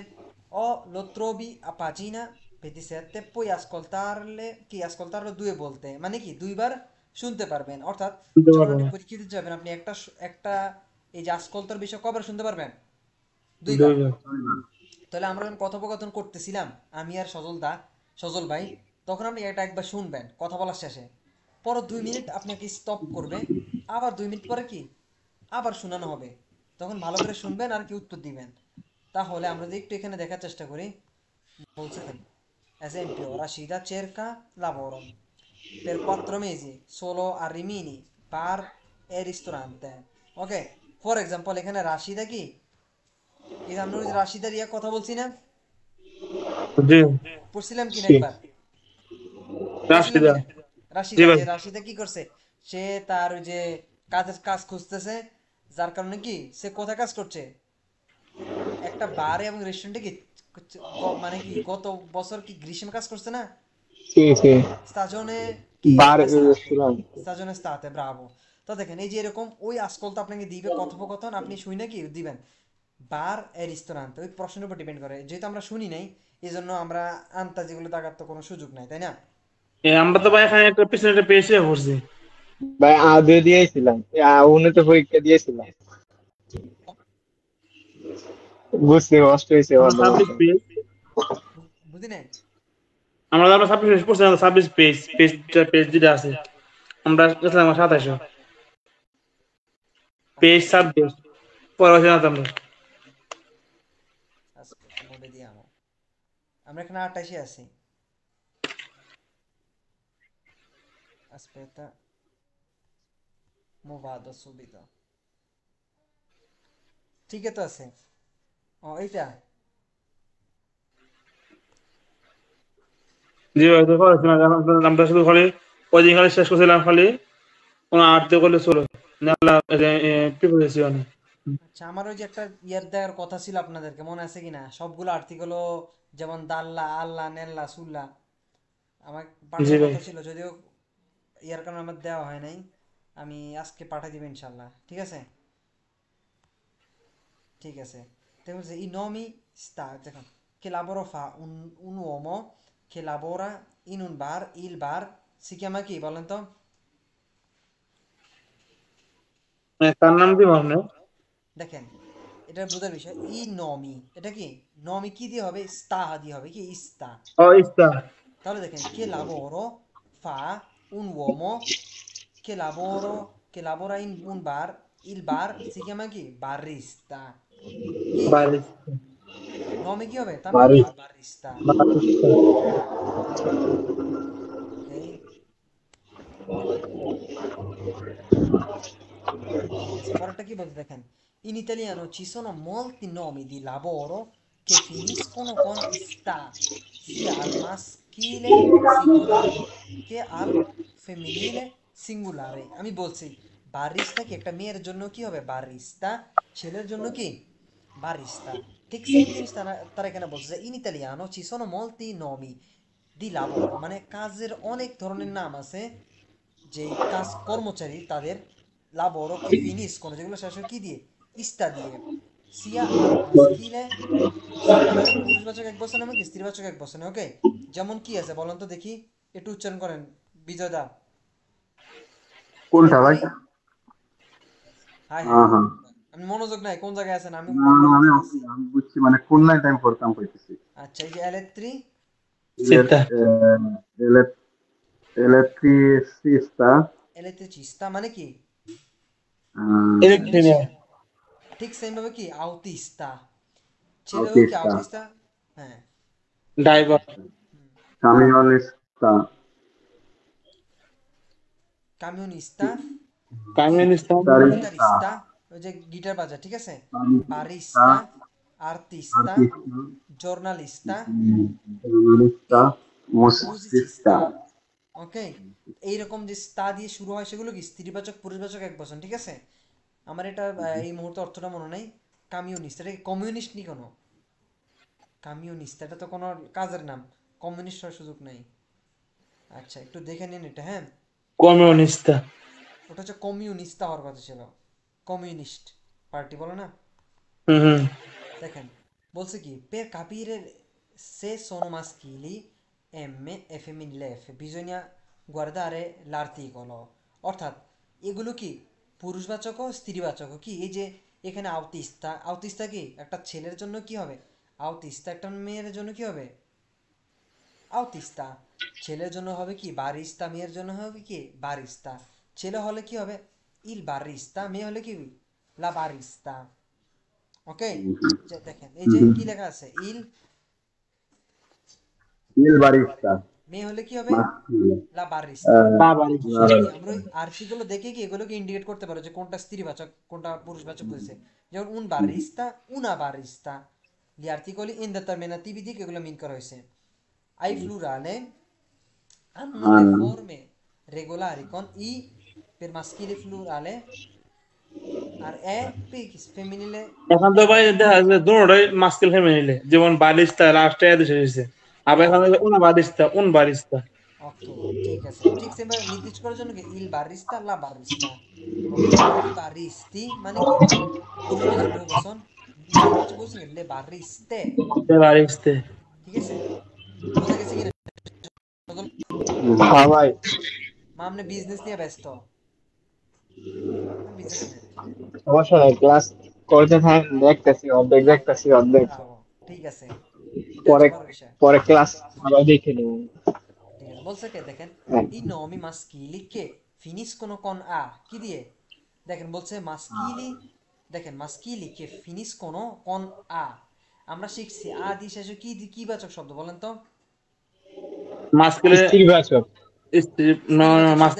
ও lo trovi a pagina 27 poi ascoltarle কি ascoltarlo due volte, মানে কি দুইবার শুনতে পারবেন, অর্থাৎ শুনতে যখন পারবো আপনি না। পরীক্ষা দিতে যাবেন আপনি একটা এই যে আসকলতার বিষয় কবার শুনতে পারবেন? দুইবার। দুইবার। তাহলে আমরা যখন কথোপকথন করতেছিলাম আমি আর সজল ভাই, তখন আপনি এটা একবার শুনবেন কথা বলার শেষে, পর 2 মিনিট আপনাকে স্টপ করবে, আবার 2 মিনিট পরে কি আবার শোনানো হবে, তখন ভালো করে শুনবেন আর কি উত্তর দিবেন। তাহলে আমরা যদি একটু এখানে দেখার চেষ্টা করি, বলছে esempio Rashida cerca lavoro per 4 mesi solo a Rimini bar e ristorante, ok, for example এখানে রাশিদা কি, এই যে আমরা ওই যে রাশিদার ইয়া কথা বলছি না, জি পড়ছিলাম কিনা জি। একবার, পড়ছিলাম রাশিদা। কিনা? জি রাশিদা, ভাই। যে রাশিদা কি করছে, সে তার ওই যে কাজ খুঁজতেছে, যার কারণে কি সে কোথায় কাজ করছে, একটা বারে এবং রেস্টুরেন্টে কি মানে কি গত বছর কি গ্রীষ্মে কাজ করছে না, Sì, sì. স্টাজনে কি Bar e এস্তাতে, ristorante. স্টাজনে এস্তাতে, ব্রাভো। তো দেখেন এই যে এরকম ওই আজকল তো আপনাকে দিবে কথোপকথন, আপনি শুই না কি দিবেন বার এ রেস্টুরেন্ট, ওই প্রশ্নের উপর ডিপেন্ড করে, যেহেতু আমরা শুনি নাই এই জন্য আমরা আন্তাজেগুলো দাগার তো কোনো সুযোগ নাই, তাই না? আমরা তো ভাই এখানে একটা পিছনে একটা পেয়েছি পড়ছি। ভাই আদৌ দিয়েছিলাম, উনি তো পরীক্ষা দিয়েছিলাম, বুঝতে কষ্ট হয়েছে আমরা ভালো 26 মতো। পেজ, বুঝি নাই? আমরা 26 পেজ পড়ছি, 26 পেজ যেটা আছে আমরা গেছিলাম 2700 পেজ 26 পরে আছে না তো আমরা। Aspetta, mo vediamo. আমরা এখানে 28 আছি। Aspetta, mo vado subito. ঠিকই তো আছে। ও এইটা জি ভাই, তো পড়াচ্ছি না, আমরা শুধু খালি ওই দিন খালি শেষ করছিলাম, খালি কোনো আর্ট করলে চলো না প্রিপারেশন। আচ্ছা, আমার ওই যে একটা ইয়ার দেওয়ার কথা ছিল আপনাদেরকে, মনে আছে কিনা? সবগুলো আর্টিকেলও যেমন দাল্লা, আল্লাহ, নেল্লা, সুল্লা আমার জি পাঠানোর ভাই। কথা ছিল, যদিও ইয়ার কারণে আমার দেওয়া হয় নাই। আমি আজকে পাঠিয়ে দিব ইনশাল্লাহ, ঠিক আছে? ঠিক আছে। Te bell'se i nomi sta, দেখুন, che lavoro fa un uomo che lavora in un bar, il bar si chiama chi বলেন তো? তার নাম কি মনে? দেখেন এটা বোঝার বিষয়, ই নমি এটা কি নমি কি দিয়ে হবে, স্তা দিয়ে হবে, কি ইস্তা। ও ইস্তা। তাহলে দেখেন che lavoro fa un uomo che lavora in un bar, il bar si chiama chi barista, কি বাড়ি। নমি কি হবে, তার নাম বাড়ি। হবে barista, ok? আচ্ছা, পরেরটা কি বলতে দেখেন, in italiano ci sono molti nomi di lavoro che finiscono con sta sia al maschile singolare che al femminile singolare। আমি বলছি বারিস্তা কি একটা মেয়ের জন্য কি হবে বারিস্তা, ছেলের জন্য কি বারিস্তা, ঠিক সেম জিনিস তারা তারা এখানে বলছে যে in italiano ci sono molti nomi di lavoro, মানে কাজের অনেক ধরনের নাম আছে, যে কাজ কর্মচারী তাদের lavoro che finiscono, যেগুলো শেষ হয় কি দিয়ে ইস্তা দিয়ে, sia al maschile singolare, পুরুষবাচক এক বচনে এবং স্ত্রীবাচক এক বচনে, ওকে? যেমন কি আছে বলেন তো দেখি, একটু উচ্চারণ করেন বিজয় দা। কোনটা ভাই? হাই হাই হ্যাঁ হ্যাঁ আমি মনোযোগ নাই কোন জায়গায় আছেন আমি না না আমি আমি বুঝছি মানে কোন লাইনটা আমি পড়তাম কইতেছি আচ্ছা এই যে এলেত্রি Sita. elettricista এলেত্রিচিস্তা মানে কি Electrician. ঠিক সেম ভাবে কি আউতিস্তা ছেলে হোক কি autista আউতিস্তা হ্যাঁ Driver. camionista কামিউনিস্তা Camionista. guitarrista গিটারিস্তা ওই যে গিটার বাজায় ঠিক আছে barista বারিস্তা আর্টিস্তা artista জর্নালিস্তা giornalista মুজিচিস্তা musicista ওকে এইরকম যে স্তা দিয়ে শুরু হয় সেগুলো কি স্ত্রীবাচক পুরুষবাচক এক বচন ঠিক আছে আমার এটা এই মুহূর্তে অর্থটা মনে নাই কমিউনিস্ট এটা কমিউনিস্ট নি কোনো কমিউনিস্ট এটা তো কোনো কাজের নাম কমিউনিস্ট হওয়ার সুযোগ নাই আচ্ছা একটু দেখে নিন এটা হ্যাঁ Comunista. ওটা হচ্ছে কমিউনিস্ট হওয়ার কথা ছিল কমিউনিস্ট পার্টি বলে না Mhm. দেখেন বলছে কি per capire se sono maschili M e femminile F bisogna guardare l'articolo অর্থাৎ এগুলো কি পুরুষবাচক ও স্ত্রীবাচক কি এই যে এখানে আউতিস্তা আউতিস্তা কি একটা ছেলের জন্য কি হবে আউতিস্তা একটা মেয়ের জন্য কি হবে আউতিস্তা ছেলের জন্য হবে কি বারিস্তা মেয়ের জন্য হবে কি বারিস্তা ছেলে হলে কি হবে ইল বারিস্তা মেয়ে হলে কি লা বারিস্তা ওকে দেখেন এই যে কি লেখা আছে il barista মেয়ে হলে কি হবে maschile লা বারিস্তা Barbarista. আমরা ওই আর্টিকেল দেখে কি এগুলোকে ইন্ডিকেট করতে পারো যে কোনটা স্ত্রীবাচক কোনটা পুরুষবাচক হয়েছে যেমন un barista una barista gli articoli indeterminativi di che এগুলো মিন করা হয়েছে ai plurale hanno le forme regolari con i per maschile plurale আর এ ফেমিনিলে এখন তো ভাই দেখা যাচ্ছে দুটোই মাস্কুল ফেমিনিলে যেমন বারিস্তা লাস্টে এসে এসেছে আবার এখন উনা বারিস্তা ওকে ঠিক আছে ঠিক সেম নির্দিষ্ট করার জন্য কি ইল বারিস্তা লা বারিস্তা ওকে ই বারিস্তি মানে কি পুরুষবাচক বহুবচন স্ত্রীবাচক বহুবচন লে বারিস্তে বারিস্তে ঠিক আছে বোঝা গেছে কি হ্যাঁ ভাই মা আপনি বিজনেস নিয়ে ব্যস্ত বিজনেস নিয়ে সমস্যা নাই ক্লাস করতে থাকেন দেখতেছি অর্ধেক ঠিক আছে পরে পরে ক্লাস আবার দেখে নেব ঠিক আছে বলছে কে দেখেন i nomi maschili che finiscono con a কি দিয়ে দেখেন বলছে মাস্কিলি দেখেন মাস্কিলি কে finiscono con a আমরা শিখছি আ দিয়ে শেষে কি বাচক শব্দ বলেন তো মাস্কুলে স্ত্রীবাচক স্ত্রী না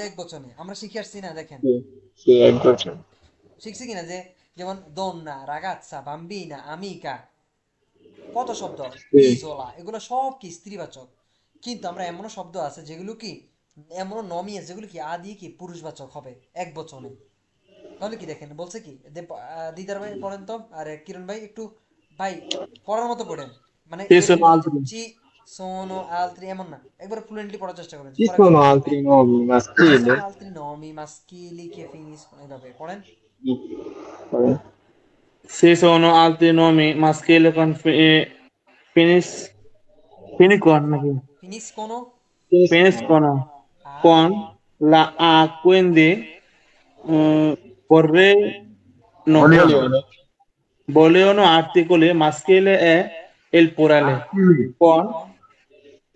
এক বচনে আমরা শিখে আসছি না দেখেন সে এক বছর শিখছি কিনা যে যেমন দonna ragazza bambina amica কত শব্দ ইজোলা এগুলো সব কি স্ত্রীবাচক কিন্তু আমরা এমনও শব্দ আছে যেগুলো কি এমনও নমি আছে যেগুলো কি আ দিয়ে কি পুরুষবাচক হবে এক বচনে তাহলে কি দেখেন বলছে কি দিদার ভাই পড়েন তো আর কিরণ ভাই একটু ভাই পড়ার মতো পড়েন মানে জি সোনো আলত্রি এমন না একবার ফ্লুয়েন্টলি পড়ার চেষ্টা করেন Ci sono altri nomi maschili? altri nomi maschili che finiscono এইভাবে পড়েন Se sono altri nomi maschili con finiscono con la A, quindi vorrei no, vogliono articoli maschile e il plurale con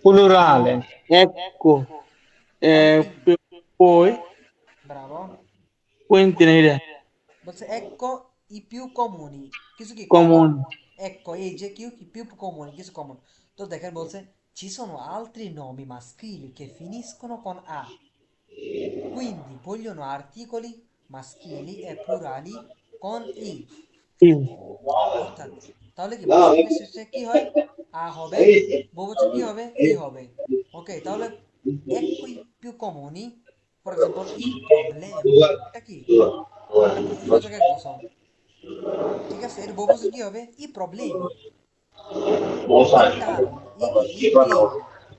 Plurale. ecco poi bravo quindi বলছে ecco i più comuni কিছু কি comuni ecco এই যে কি più comuni কিছু common তো দেখেন বলছে ci sono altri nomi maschili che finiscono con a quindi vogliono articoli maschili e plurali con i অর্থাৎ তাহলে কি বহুবচনের শেষে কি হয় আ হবে বহুবচন কি হবে ই হবে ওকে তাহলে ecco i più comuni for example il problema এটা কি পুরুষবাচক এক বচন ঠিক আছে এর বহুবচন কি হবে i problemi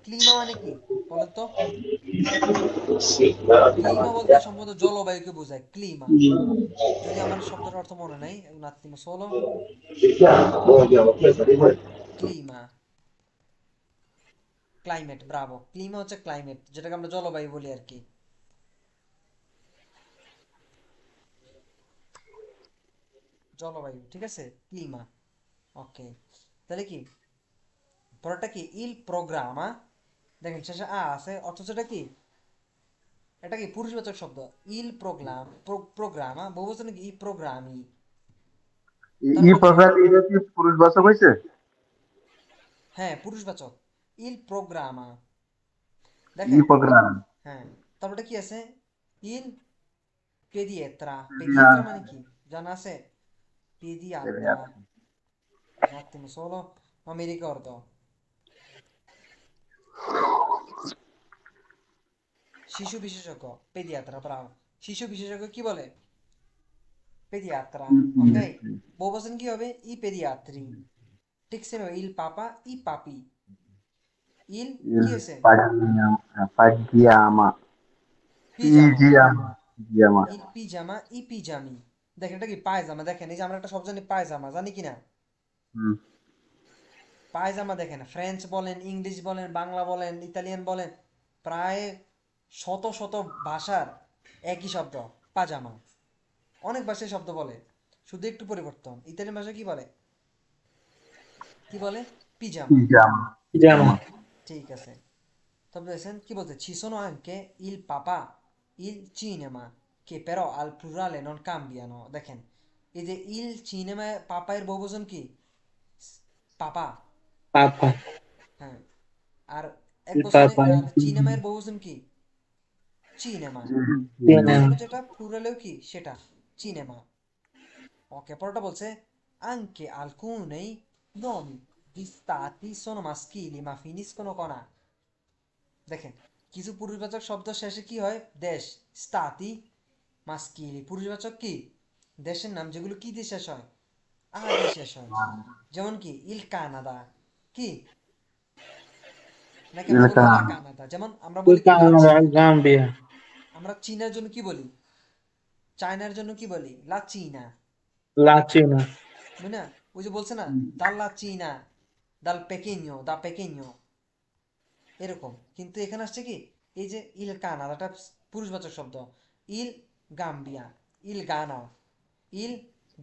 ক্লিমা মানে কি বলেন তো ক্লিমা বলতে সম্ভবত জলবায়ুকে বোঝায় ক্লিমা যদি আমার শব্দের অর্থ মনে নাই un attimo solo ক্লিমা ক্লাইমেট ব্রাভো ক্লিমা হচ্ছে ক্লাইমেট যেটাকে আমরা জলবায়ু বলি আর কি জলবায়ু, ঠিক আছে, ক্লিমা। ওকে, তাহলে কি পরেরটা কি ইল প্রোগ্রামা, দেখেন শেষে আ আছে, অথচ এটা কি পুরুষবাচক শব্দ। ইল প্রোগ্রাম, প্রোগ্রামা, বহুবচনে কি ই প্রোগ্রামি। ই তারপরে দেখেন, প্রোগ্রাম এটা কি পুরুষবাচক হয়েছে? হ্যাঁ পুরুষবাচক, ইল প্রোগ্রামা। ই দেখেন, প্রোগ্রাম হ্যাঁ তারপরে কি আছে, ইল পেডিয়েত্রা। পেডিয়েত্রা মানে কি জানা আছে? পেডিয়াত্রা, un attimo solo, ma mi ricordo, শিশু বিশেষজ্ঞ, পেডিয়াত্রা, ব্রাভো। শিশু বিশেষজ্ঞ কি বলে? পেডিয়াত্রা। ওকে, বহুবচন কি হবে? ই পেডিয়াত্রি। ঠিক সেভাবে ইল পাপা, ই পাপি। ইল il কি হয়েছে? paghiama পিজামা। pigiama ইল পিজামা, ই পিজামি। দেখেন এটা কি পায়জামা। দেখেন এই যে আমরা একটা শব্দ জানি পায়জামা, জানি কিনা? হুম, পায়জামা দেখেন ফ্রেঞ্চ বলেন, ইংলিশ বলেন, বাংলা বলেন, ইতালিয়ান বলেন, প্রায় শত শত ভাষার একই শব্দ পাজামা। অনেক ভাষায় শব্দ বলে, শুধু একটু পরিবর্তন। ইতালিয়ান ভাষা কি বলে? কি বলে? পিজামা। pigiama জামা। ঠিক আছে, তবে দেখেন কি বলতে, ci sono anche il papà, il cinema, che però al plurale non cambiano। দেখেন এই যে il cinema, পাপা এর বহুবচন কি? পাপা। পাপা। হ্যাঁ, আর এক Il বচনে, papa. আর সিনেমা এর বহুবচন কি? সিনেমা। Cinema. বহুবচনে যেটা, প্লুরালেও কি সেটা, সিনেমা। ওকে, পরটা বলছে anche alcuni nomi di stati sono maschili ma finiscono con a। দেখেন কিছু পুরুষবাচক শব্দ শেষে কি হয়? দেশ, স্তাতি, মাস্কিলি। পুরুষবাচক কি? দেশের নাম যেগুলো কি দিয়ে শেষ হয়? আ দিয়ে শেষ হয়। যেমন কি ইল কানাডা, কি নাকি আমরা il বলবো লা canale কানাডা। যেমন আমরা Il বলি কি লা Canada, চীনা। Gambia. আমরা চীনার জন্য কি বলি? চায়নার জন্য কি বলি? লা চীনা। La Cina. বুঝ না? ওই যে বলছে না, দাল লা চীনা, দাল পেকেño, দা পেকেño, এরকম। কিন্তু এখানে আসছে কি, এই যে ইল কানাডাটা পুরুষবাচক শব্দ। ইল গাম্বিয়া, ইল গানা, ইল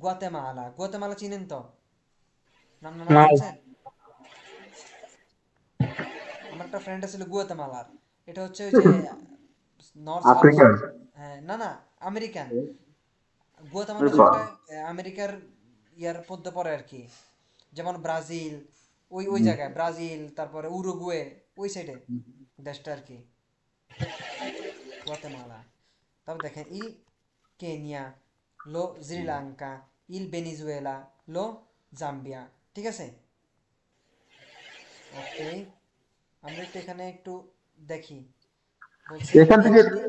গুয়াতেমালা। গুয়াতেমালা চিনেন তো? নাম নাম No. শুনছেন? আমার একটা ফ্রেন্ড ছিল গুয়াতেমালার। এটা হচ্ছে ওই যে নর্থ সাউথ, africa হ্যাঁ না না, আমেরিকান। গুয়াতেমালা হচ্ছে Ecco, একটা আমেরিকার ইয়ার মধ্যে পড়ে আর কি। যেমন ব্রাজিল, ওই ওই জায়গায় ব্রাজিল, তারপরে উরুগুয়ে, ওই সাইডে দেশটা আর কি, গুয়াতেমালা। তারপর দেখেন ইল কেনিয়া, লো শ্রীলঙ্কা, ইল ভেনিজুয়েলা, লো জাম্বিয়া। ঠিক আছে, ওকে। আমরা একটু এখানে একটু দেখি, বলছে এখান থেকে মেত্তি।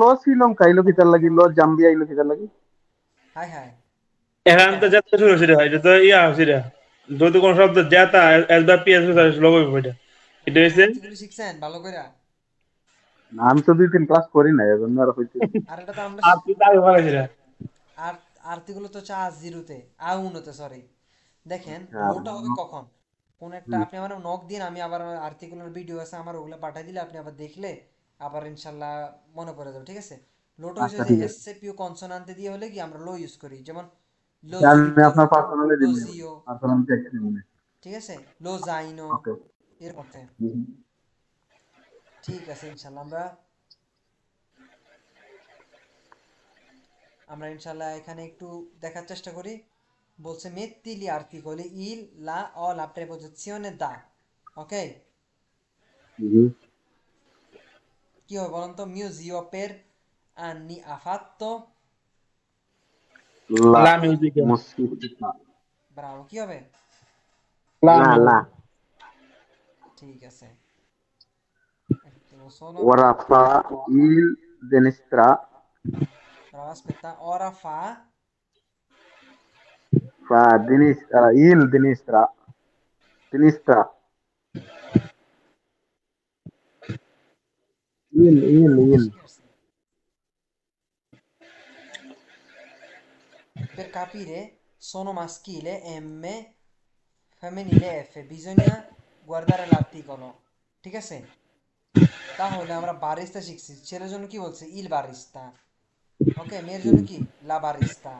লো শ্রীলঙ্কা এলো কিতার লাগি, লো জাম্বিয়া এলো কিতার লাগি। হাই হাই, এখান এটা তো যেতে শুরু হয়েছিল ভাই, এটা তো ইয়া হয়েছিল। যদি কোনো শব্দ জেতা একবার পিএস লোক এটা এটা আপনি কি হয়েছে। আর্টিকেল শিখছেন ভালো করে? না, আমি তো 2-3 ক্লাস করি না, এজন্য আর হইতে। আর এটা তো আমরা আর তুই তো আগে বলেছিল। আর আর্টিকেল তো হচ্ছে জিরোতে, উনোতে, সরি। দেখেন আর লোটা হবে কখন? কোন একটা আপনি আমার নক দিন, আমি আবার আর্টিকেলের ভিডিও আছে আমার, ওগুলো পাঠিয়ে দিলে আপনি আবার দেখলে আবার ইনশাল্লাহ মনে পড়ে যাবে। ঠিক আছে, লোটা হয়েছে আচ্ছা যে ঠিক আছে, এসএপিও কনসোনান্টে দিয়ে হলে কি আমরা লো ইউজ করি, যেমন লো আমি জিউটো, আপনার পার্সোনালি লো দিন, জিও। পার্সোনালি দেখতে দিন। ঠিক আছে, লো জাইনো, ওকে, এর অর্থে। ঠিক আছে, ইনশাল্লাহ আমরা আমরা ইনশাল্লাহ এখানে একটু দেখার চেষ্টা করি। বলছে metti gli articoli il, la o la preposizione da। ওকে, কি হবে বলুন তো? Museo per anni ha fatto, লা La musica. মুসিকা, ব্রাভো, কি হবে? La লা লা, musica. ঠিক আছে, attimo solo, ora fa il destra, bravo, aspetta, ora fa, fa sinistra, il sinistra, sinistra, il. per capire sono maschile M, femminile F, bisogna guardare l'articolo। ঠিক আছে, তাহলে আমরা বারিস্তা শিখছি। ছেলের জন্য কি বলছে? ইল বারিস্তা। ওকে, মেয়ের জন্য কি? লা বারিস্তা।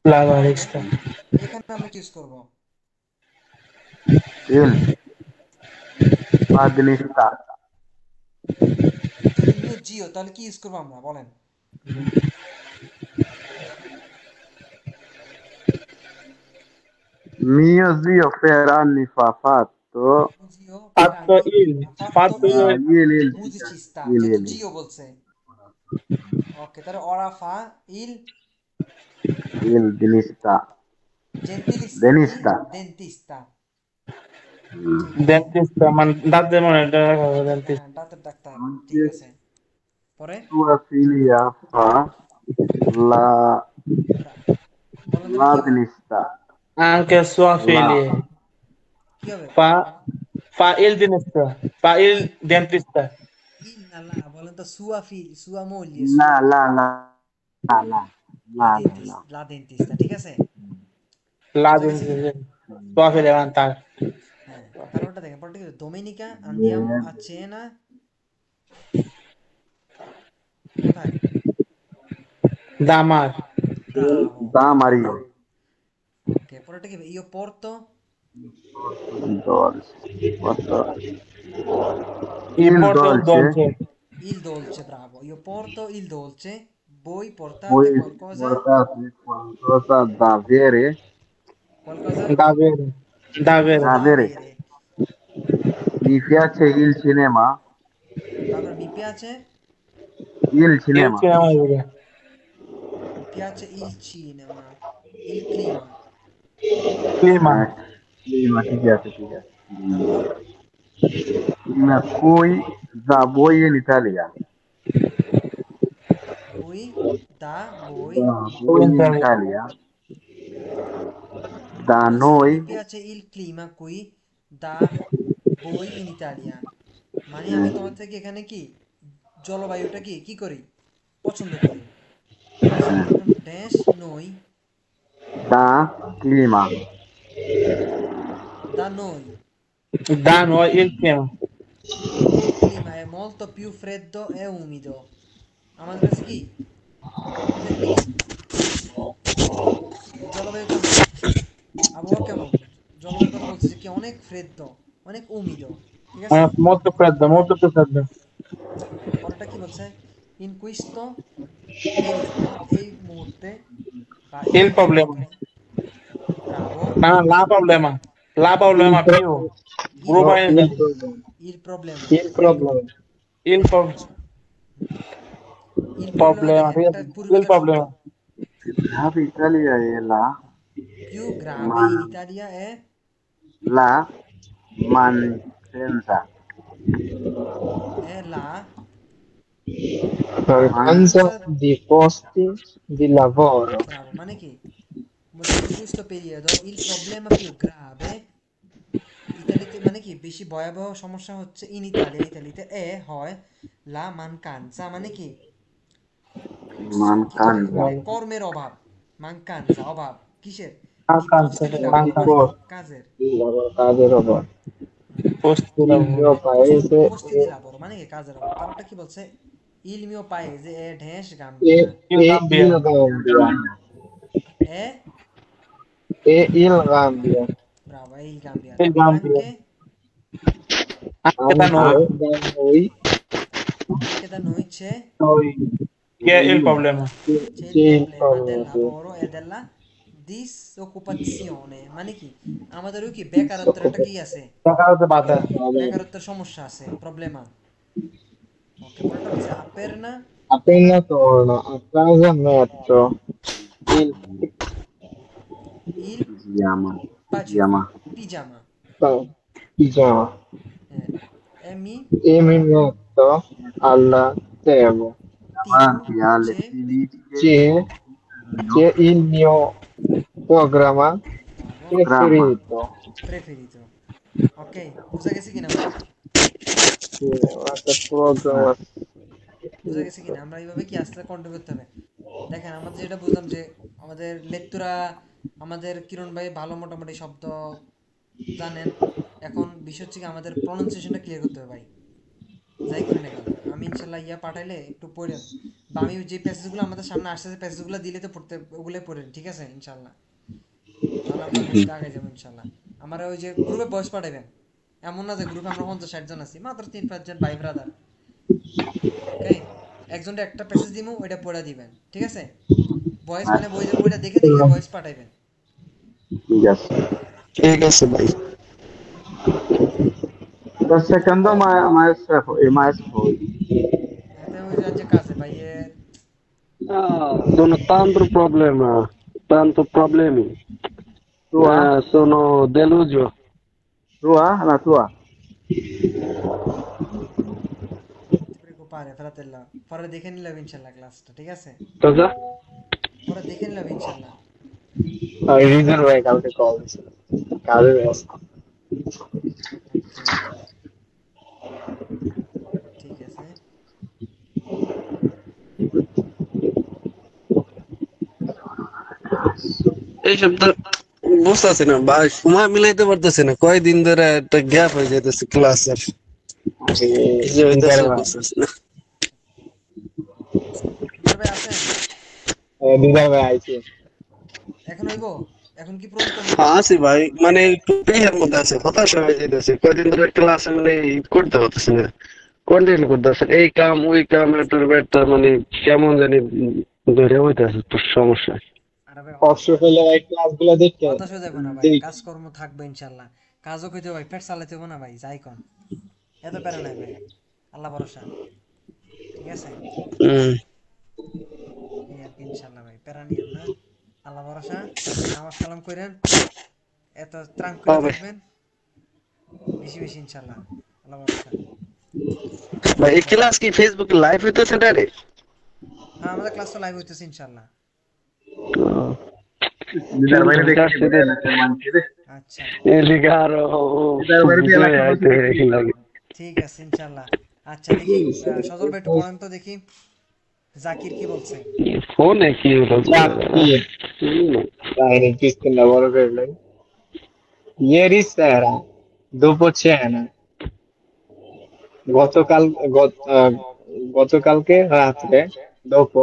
La তাহলে barista. এখানে আমরা কি ইউজ করব? il magnista il mio zio, তাহলে কি ইউজ করব আমরা বলেন? mio zio per anni fa ha fatto Mio zio per Fatto anni il. ha fatto Fatto il il musicista, il যেহেতু il জিও বলছে। ওকে, তাহলে ওরা ফা il il denista gentilista, denista il dentista। Mm. ঠিক আছে, dentista. Man dato mone dentista. হ্যাঁ দাঁতের doctor, ঠিক Anche আছে। পরে sua figlia fa la bra- বলেন তাহলে la কি হয়? denista Anche sua la figlia. কি হবে? Fa il dentista. Fa il dentista. Il না la, বলেন তো sua moglie, la sua la la la la il la la dentista, la la dentista, ঠিক আছে? La বুঝা গেছে কিনা? dentista. Sua figlia vantaggia. হ্যাঁ, তারপরটা দেখেন, পরটা কি হবে? Domenica andiamo a cena কোথায়? Da mar. Bravo. da Maria ওকে, পরটা কি হবে? Io porto dolce porta Il il porto il dolce dolce. il dolce, bravo. Io porto il dolce, voi portate voi qualcosa, portate qualcosa da bere qualcosa Da bere. Da bere. da da bere bere. mi piace il cinema তারপর mi piace, il Il cinema cinema pure. mi piace il cinema, il clima, Clima. clima ti piace তারপর in cui da voi in Italia qui da voi da voi in Italia da বলছে noi mi piace il clima qui da voi in Italia, মানে আমি তোমার থেকে এখানে কি জলবায়ুটা কি কি করি, পছন্দ করি, ঠিক আছে? এখন ড্যাশ নই, da clima da noi Da noi il clima. il clima è molto più freddo e umido, আমাদের কাছে কি আমাদের কি জলবায়ু কেমন, আবহাওয়া কেমন, জলবায়ুর কথা বলছে যে কি অনেক freddo, অনেক umido, ঠিক আছে? Molto freddo, molto più freddo. পরেরটা কি বলছে? in questo periodo, এই মুহূর্তে বা এই Il problema. সময়কালে, bravo, No, la problema. La problema più. Gruppo in il problema, Il problema. il pro- il problema problema. দেখেন এটা Il পূর্বকার শব্দ, problema. grave Italia è più grave in man- Italia è la mancanza la Mancanza di posti di lavoro. bravo, মানে কি বলছে in questo periodo il problema più grave, ইতালিতে মানে কি বেশি ভয়াবহ সমস্যা হচ্ছে ইন ইতালিয়া, ইতালিতে এ হয় লা মানকানসা, মানে কি কি করে mancanza কর্মের অভাব, মানকানসা অভাব কিসের, দি Mancanza, পোস্তি দি লাভoro, মানে কি mancanza. কাজের, Cade lavoro. Posti di Il lavoro. mio paese পোস্তি দি লাভoro, মানে কি কাজের অভাব। তারপরটা কি বলছে? il mio paese è dash è, Gambia, Il è Gambia. il Gambia. è È il Gambia. bravo, è il Gambia। Il তারপর Gambia. Anche da Anche noi. da noi anche da noi c'è Noi. Che è il problema? c'è il c'è il problema del problema. lavoro e della disoccupazione, মানে কি আমাদেরও কি বেকারত্বের কি আছে, La casa bata. বেকারত্বের সমস্যা আছে, প্রবলেমা। ওকে, পরেরটা হচ্ছে আperna Appena torno a casa metto il il si chiama pagino, pigiama, pigiama e mi e mi metto al tavolo. davanti alle c'è politiche C'è il mio programma bravo, preferito. preferito। ওকে, বুঝা গেছে কিনা ভাই? Sì, guarda, programma. বুঝা গেছে কিনা? আমরা এইভাবে কি আস্তে কন্টিনিউ করতে হবে। দেখেন আমাদের যেটা বুঝলাম যে আমাদের লেকচরা আমাদের কিরণ ভাই ভালো মোটামুটি শব্দ জানেন, এখন বিষয় হচ্ছে কি আমাদের প্রনাউন্সিয়েশনটা ক্লিয়ার করতে হবে ভাই, যাই করি না কেন। আমি ইনশাল্লাহ ইয়া পাঠাইলে একটু পড়েন, বা আমি যে প্যাসেজগুলো আমাদের সামনে আসতেছে প্যাসেজগুলো দিলে তো পড়তে ওগুলোই পড়েন, ঠিক আছে ইনশাল্লাহ। তাহলে আমরা বুঝতে আগে যাবো ইনশাল্লাহ। আমার ওই যে গ্রুপে ভয়েস পাঠাবেন, এমন না যে গ্রুপে আমরা 50-60 জন আছি, মাত্র 3-5 জন ভাই ব্রাদার, ওকে? একজনটা একটা প্যাসেজ দিমু, ওইটা পড়ে দিবেন, ঠিক আছে? ভয়েস মানে বইটা দেখে দেখে ভয়েস পাঠাইবেন। ঠিক আছে। ঠিক আছে ভাই। Secondo maestro. এতে ওই যে কাছে ভাই Sono tanto problema, tanto problemi. Tua? Sono deluso. Tua? La tua? পারে ফেরাতেল্লা পরে দেখে নিলাম ইনশাল্লাহ ক্লাসটা, ঠিক আছে? Cosa? পরে দেখে নিলাম ইনশাল্লাহ। রিজন ভাই কালকে কল দিছিল, কাজের ব্যবস্থা। ওকে, ঠিক আছে। এইসব তো বুঝতেছি না ভাই, সময় মিলাইতে পারতেছি না, কয়দিন ধরে একটা গ্যাপ হয়ে যাইতেছে ক্লাসের। কি যে হইতেছে বুঝতেছি না। দিদার ভাই আছেন? দিদার ভাই আইছে। এখন হইব? এখন কি প্রয়োজন হইব? হ্যাঁ আছি ভাই, মানে একটু পেয়ের মধ্যে আছে, হতাশা হয়ে যাইতেছে, কয়দিন ধরে ক্লাসে মানে করতে হতেছে না, কন্টিনিউ করতেছে, এই কাম ওই কাম এটার ব্যাপারটা মানে কেমন জানি ধরে হইতেছে সমস্যা। আরে ভাই কষ্ট পেলে ভাই ক্লাসগুলো দেখতে হতাশ হয়ে যাবো না ভাই, দেখ। কাজকর্ম থাকবে ইনশাল্লাহ, কাজও কইতে ভাই, পেট চালাতে হবে না ভাই, যাই কন, এত প্যারা নাই ভাই, আল্লাহ ভরসা, ঠিক আছে? এই আর কি ইনশাল্লাহ ভাই, প্যারা নিয়েন না, আল্লাহ ভরসা, নামাজ কালাম করেন, এত ত্রাণ করে হবে থাকবেন বেশি বেশি ইনশাল্লাহ, আল্লাহ ভরসা। ভাই। এই ক্লাস কি ফেসবুকে লাইভ হইতেছে ডাইরেক্ট? হ্যাঁ আমাদের ক্লাস তো লাইভ হইতেছে ইনশাল্লাহ। Lidar বাইরে দেখতে মানছি আচ্ছা এদিকে আরো লিডার বাইরে দিয়ে এলাকা আইতে লাগে। ঠিক আছে ইনশাল্লাহ। আচ্ছা দেখি সজল ভাই একটু পড়েন তো দেখি জাকির কি বলছে। ফোনে কি হলো? Dai, questo è il lavoro per lei. Ieri sera, dopo cena, গতকাল গতকালকে রাত্রে, dopo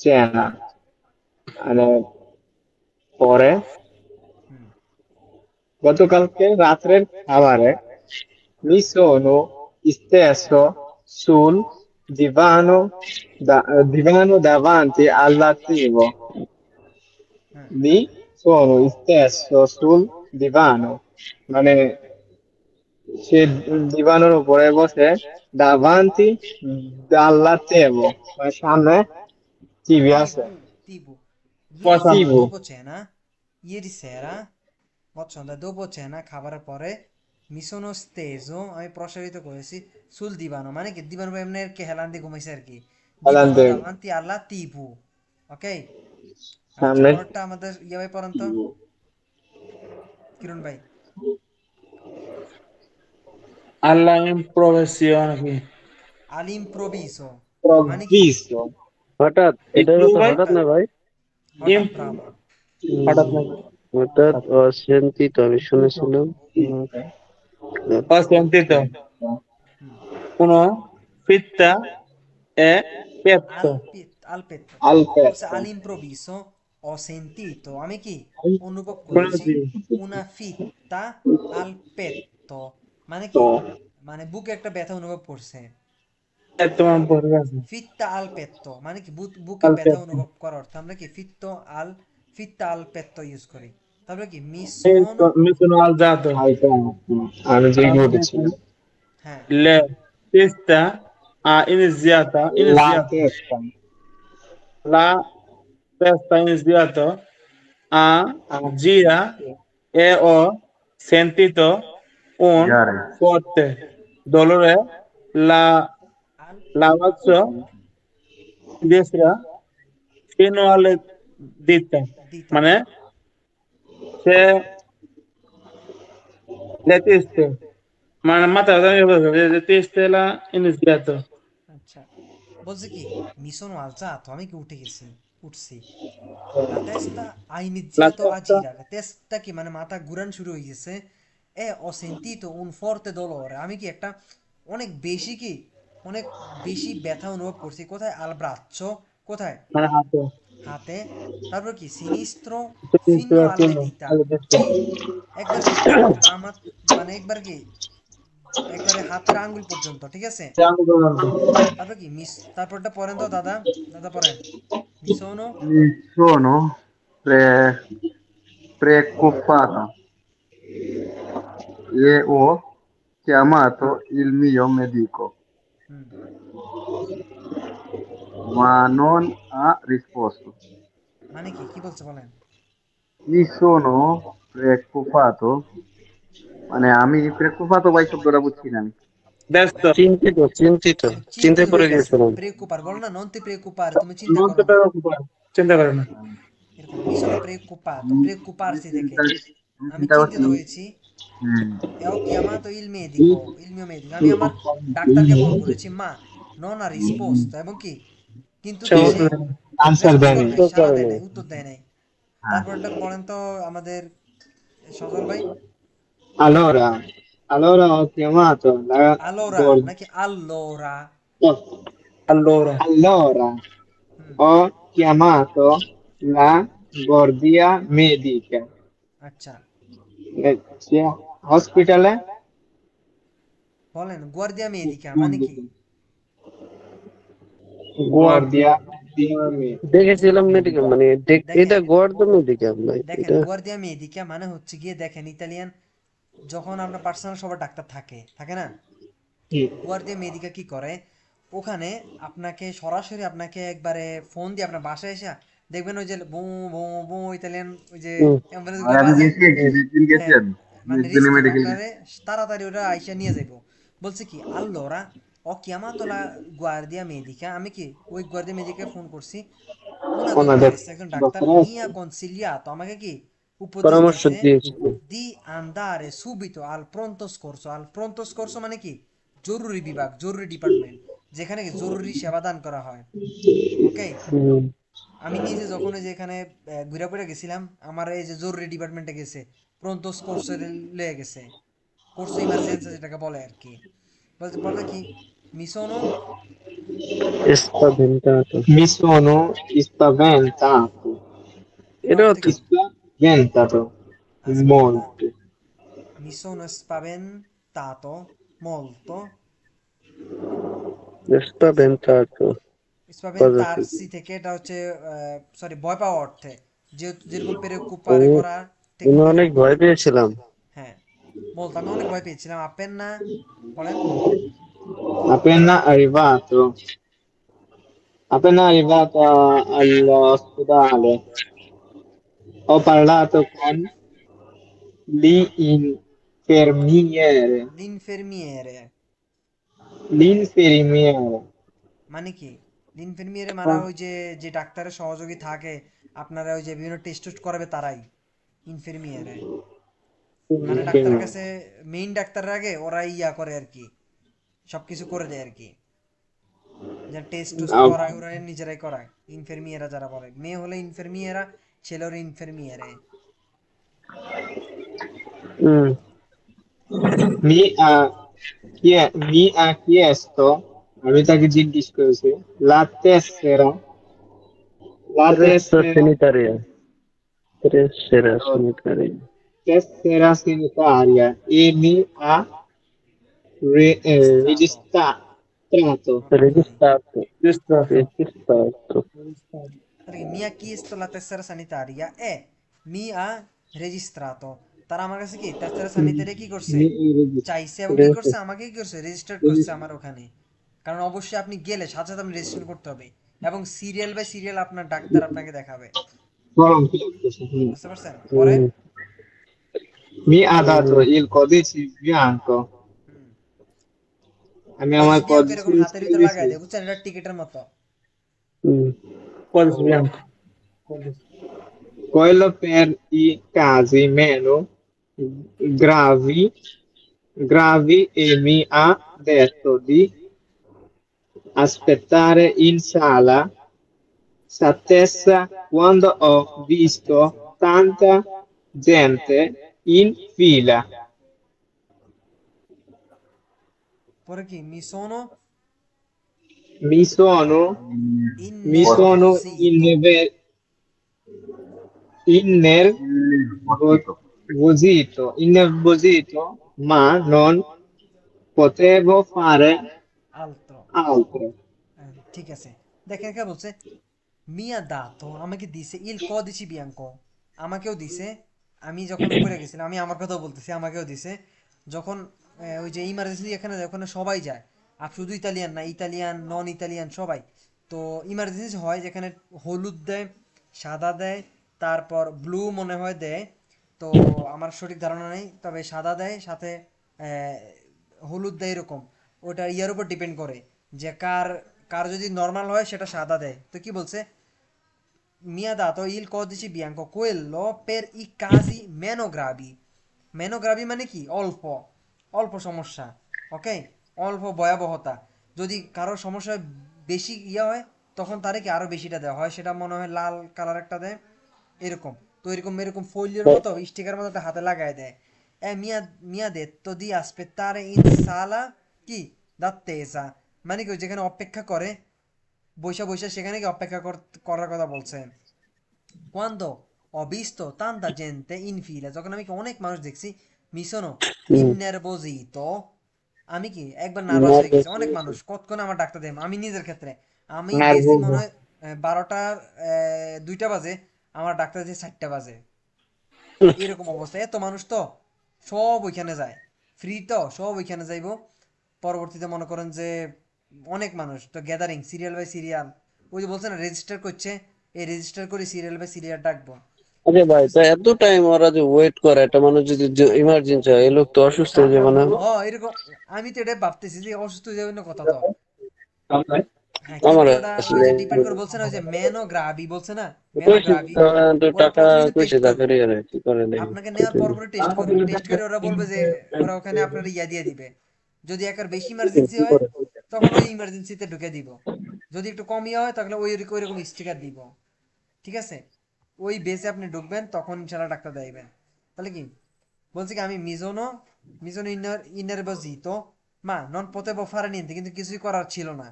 cena, মানে পরে, গতকালকে রাত্রের খাবারে mi sono steso sul divano davanti al lattivo. Mi sono steso sul divano, মানে সে দিবানোর উপরে বসে davanti al lattivo, মানে সামনে টিভি আছে। Tipo Tipo. dopo cena ieri sera গত সন্ধ্যায় dopo cena খাবারের পরে mi sono steso আমি প্রসারিত করেছি sul divano মানে কি দিবানো এমনি আর কি হেলান দিয়ে ঘুমাইছে আর কি, হেলান divano দিয়ে। davanti alla TV, ওকে? আচ্ছা সামনে পরেরটা আমাদের ভাই পড়েন তো কিরণ ভাই। Alla improvvisazione. all'improvviso মানে কি? provvisto, হঠাৎ, এটা তো হঠাৎ না ভাই, হঠাৎ, ব্রাভো। হঠাৎ না, হঠাৎ অচিন্তিত আমি শুনেছিলাম। ho sentito uno fitta e petto. al petto al বলছে petto, all'improvviso ho sentito আমি কি অনুভব Quello করেছি sì. una fitta al petto মানে কি মানে বুকে একটা ব্যথা অনুভব করছে। Petto ma un po' ragazzi. ফিত্তা আল পেত্তো মানে কি বুকে Al ব্যথা petto. অনুভব করার অর্থ আমরা কি ফিত্তা আল পেত্তো ইউজ করি। তারপরে কি Mi sono alzato. আমি যে ঘটেছিলাম হ্যাঁ La festa ha la iniziato. testa, La festa ha iniziato a gira e ho sentito un Girare. forte dolore Al la faccia destra fino alle dita. দিতা মানে সে le teste, মানে মাথা le teste la iniziato. আচ্ছা বলছে কি mission আলজাতো আমি কি উঠে গেছি উঠছি লা তেস্তা La আইনিজিয়াতো testa আজিরা তেস্তা কি মানে মাথা ঘুরান শুরু হয়ে গেছে এ ও সেন্টিতো উন ফর্তে দোলোরে আমি কি একটা অনেক বেশি ব্যথা অনুভব করছি কোথায় আল ব্রাচ্চো কোথায়? মানে হাতে হাতে। তারপর কি sinistro কিন্তু fino alle চিহ্ন dita। আলো দেখতে একবার কি আমার মানে একবার কি একবারে হাতের আঙ্গুল পর্যন্ত, ঠিক আছে? চাঙ্গু পর্যন্ত তারপর কি তারপরটা পড়েন তো দাদা, দাদা পড়েন। mi sono Mi sono preoccupata e ho chiamato il mio medico, হুম, ma non ha risposto. মানে কি কি বলছে বলেন? Mi sono preoccupato, মানে আমি preoccupato ভাই শব্দটা বুঝছি না আমি। ব্যস্ত চিন্তিত চিন্তিত তুমি চিন্তিত চিন্তায় পড়ে হয়ে গেছো, গেছিলাম। প্রেকুপার বলো না, নন তে প্রেকুপার, তুমি চিন্তা মন করো তো না, চিন্তা করে না এরকম mi sono preoccupato, আমি preoccuparsi থেকে আমি আমি চিন্তা চিন্তিত করছি হয়েছি। হুম, e ho chiamato il mio medico, আমি আমার ডাক্তারকে ফোন করেছি, মা non ha risposto, এবং কি কিন্তু কি সে আনসার রেসপন্স দেয়নি করে নাই, তো সাড়া করে দেয় নাই। নাই, উত্তর দেয় নাই। হ্যাঁ তারপরটা বলেন তো আমাদের সজল ভাই। allora allora ho chiamato la আলোরা guardia নাকি আল্লোরা? allora হুম, ho chiamato la guardia medica আচ্ছা sia hospitale বলেন গুয়ার্দিয়া মেডিকা মানে কি? guardia di medica দেখেছিলাম মেডিকেল মানে দেখেন এটা গোয়ার তো মেডিকেল ভাই দেখেন এটা। গুয়ার্দিয়া মেডিকা মানে হচ্ছে গিয়ে, দেখেন ইতালিয়ান যখন আপনার পার্সোনাল সবার ডাক্তার থাকে থাকে না, গুয়ার্দিয়া মেডিকা কি করে, ওখানে আপনাকে সরাসরি আপনাকে একবারে ফোন দিয়ে আপনার বাসায় এসে দেখবেন ওই যে বু বু বু ইতালিয়ান ওই যে হুম, অ্যাম্বুলেন্স আর গুলো আমি বাজে। গেছি একদিন গেছি হ্যাঁ, আমি মানে দিনে রেস্কিউ মেডিকেল আপনারে তাড়াতাড়ি ওরা আইসা নিয়ে যাইবো। বলছে কি allora ho chiamato la guardia medica, আমি কি ওই গুয়ার্দিয়া মেডিকে ফোন করছি, una ওনাদের dottoressa একজন doctor doctor mi ha consigliato, আমাকে কি উপদেশ পরামর্শ দিয়েছে দিয়েছি। di andare subito al pronto scorso মানে কি জরুরি বিভাগ, জরুরি ডিপার্টমেন্ট, যেখানে কি জরুরি সেবা দান করা হয়। ওকে, হুম, আমি নিজে যখন ওই যে এখানে ঘুরে ঘুরে গেছিলাম, আমার এই যে জরুরি ডিপার্টমেন্টে গেছে, প্রন্তোস কোর্সে লয়ে গেছে, কোর্স ইমার্জেন্সি যেটাকে বলে আর কি। বলতে বলে কি মিশনও spaventato mi sono spaventato এটা বলতে তো কি spaventato আসপেটা দাদা, molto mi sono spaventato molto, spaventato cosa স্পাভেন্তারসি significa? থেকে এটা হচ্ছে সরি ভয় পাওয়া অর্থে, যেরকম পেরে কুপারে আমি করা আমি টেকনিক্যাল অনেক শব্দ। ভয় পেয়েছিলাম। হ্যাঁ বলতো আমি অনেক ভয় পেয়েছিলাম, আপেন না বলেন। appena arrivato all'ospedale ho parlato con l'infermiere l'infermiere l'infermiere মানে কি? ইনফার্মিয়ারে মারা ওই যে যে ডাক্তারের সহযোগী থাকে, আপনারা ওই যে বিভিন্ন টেস্ট টেস্ট করাবে তারাই ইনফার্মিয়ারে। মানে ডাক্তারের কাছে মেইন ডাক্তারের আগে ওরাই ইয়া করে আর কি, সবকিছু করে দেয় আর কি, যা টেস্ট টেস্ট করায় ওরা নিজেরাই করায়। ইনফার্মিয়েরা যারা বলে, মেয়ে হলে ইনফার্মিয়েরা, ছেলে হলে ইনফার্মিয়ারে। হুম, mi ha chiesto আমি তাকে জিজ্ঞেস করেছি la tessera la Presto tessera sanitaria tessera sanitaria tessera sanitaria e mi ha Registrato. registrato Ok. registrato registrato Perché mi ha chiesto la tessera sanitaria e mi ha registrato, তারা আমার কাছে কি tessera sanitaria কি করছে mi ha registrato চাইছে, এবং কি করছে আমাকে কি করছে রেজিস্টার করছে আমার ওখানে। কারণ অবশ্যই আপনি গেলে সাথে সাথে আপনি রেজিস্ট্রেশন করতে হবে, এবং সিরিয়াল বাই সিরিয়াল আপনার ডাক্তার আপনাকে দেখাবে। বুঝতে পারছেন? পরে হুম, mi ha dato il codice bianco আমি আমার কদিস বিয়াঙ্কো codice এরকম হাতের ভিতরে লাগাই দিয়েছি দেয়, বুঝছেন, এটা টিকেটের মতো। হুম, quello per i casi meno gravi gravi e mi ha detto di aspettare in sala s'attesa quando ho visto tanta gente in fila. পরে কি me সোনো Mi sono, mi sono innervosito. innervosito, ma non potevo fare Altro। altro। ঠিক আছে, দেখেন কে বলছে মিয়া দাতো আমাকে দিছে ইল কদিছি বিয়াঙ্কো, আমাকেও দিছে। আমি যখন উপরে গেছিলাম, আমি আমার কথাও বলতেছি, আমাকেও দিছে যখন ওই যে ইমার্জেন্সি এখানে ওখানে সবাই যায়। আর শুধু ইতালিয়ান না, ইতালিয়ান নন ইতালিয়ান সবাই। তো ইমার্জেন্সি হয় যেখানে হলুদ দেয়, সাদা দেয়, তারপর ব্লু মনে হয় দেয়। তো আমার সঠিক ধারণা নেই, তবে সাদা দেয় সাথে আহ, হলুদ দেয় এরকম। ওটা ইয়ার উপর ডিপেন্ড করে যে কার কার যদি নর্মাল হয় সেটা সাদা দেয়। তো কি বলছে, mi ha dato il codice bianco quello per i casi meno gravi। meno gravi মানে কি, অল্প অল্প সমস্যা, ওকে, অল্প ভয়াবহতা। যদি কারোর সমস্যা বেশি ইয়ে হয় তখন তারে কি আরো বেশিটা দেওয়া হয়, সেটা মনে হয় লাল কালার একটা দেয় এরকম। তো এরকম এরকম ফোলিওর মতো স্টিকার মতো একটা হাতে লাগায় দেয়। mi ha detto di aspettare in sala কি d'attesa, মানে কি ওই যেখানে অপেক্ষা করে, বৈশা বৈশা সেখানে কি অপেক্ষা করার কথা বলছে। Quando ho visto tanta gente in fila, যখন আমি কি অনেক মানুষ দেখছি, mi sono innervosito, আমি কি একবার নার্ভাস হয়ে গেছি। অনেক মানুষ কতক্ষণ আমার ডাক্তার দেয়, আমি নিজের ক্ষেত্রে আমি গেছি মনে Nervoso। হয় 12টার 2টা বাজে, আমার ডাক্তার দিয়েছে 4টা বাজে। এরকম অবস্থা, এত মানুষ তো সব ওইখানে যায়, ফ্রি তো সব ওইখানে যাইবো। পরবর্তীতে মনে করেন যে অনেক মানুষ তো গ্যাদারিং সিরিয়াল বাই সিরিয়াল, ওই যে বলছে না রেজিস্টার করছে, এই রেজিস্টার করে সিরিয়াল বাই সিরিয়াল ডাকবো। আরে ভাই, তা এত টাইম ওরা যে ওয়েট করে, একটা মানুষ যদি ইমার্জেন্সি হয়, এই লোক তো অসুস্থ হয়ে যাবে না? এরকম আমি তো এটা ভাবতেছি যে অসুস্থ হয়ে যাবে না কথা তো। হ্যাঁ, আমার কিন্তু ওটা ওই আসলে যে ডিপেন্ড করে বলছে না, ওই যে মেনো গ্রাভি বলছে না, মেনো গ্রাভি। তো ওরা টাকা প্রথমে তো কইছে টেস্ট করবে, চাকরি আর কি করে দেখি। আপনাকে নেওয়ার পরপরই টেস্ট করবে, টেস্ট করে ওরা বলবে যে ওরা ওখানে আপনার ইয়া দিয়ে দিবে। যদি একার বেশি ইমার্জেন্সি হয় তখন ওই ইমার্জেন্সিতে ঢুকে দিব, যদি একটু কম ইয়ে হয় তাহলে ওই রকম স্টিকার দিব। ঠিক আছে, ওই বেসে আপনি ঢুকবেন তখন ইনশাল্লাহ ডাক্তার দেখাইবেন। তাহলে কি বলছে কি, আমি মিজোনো মিজোনো ইনারবাজিতো মা নন potevo fare niente, কিন্তু কিছুই করার ছিল না।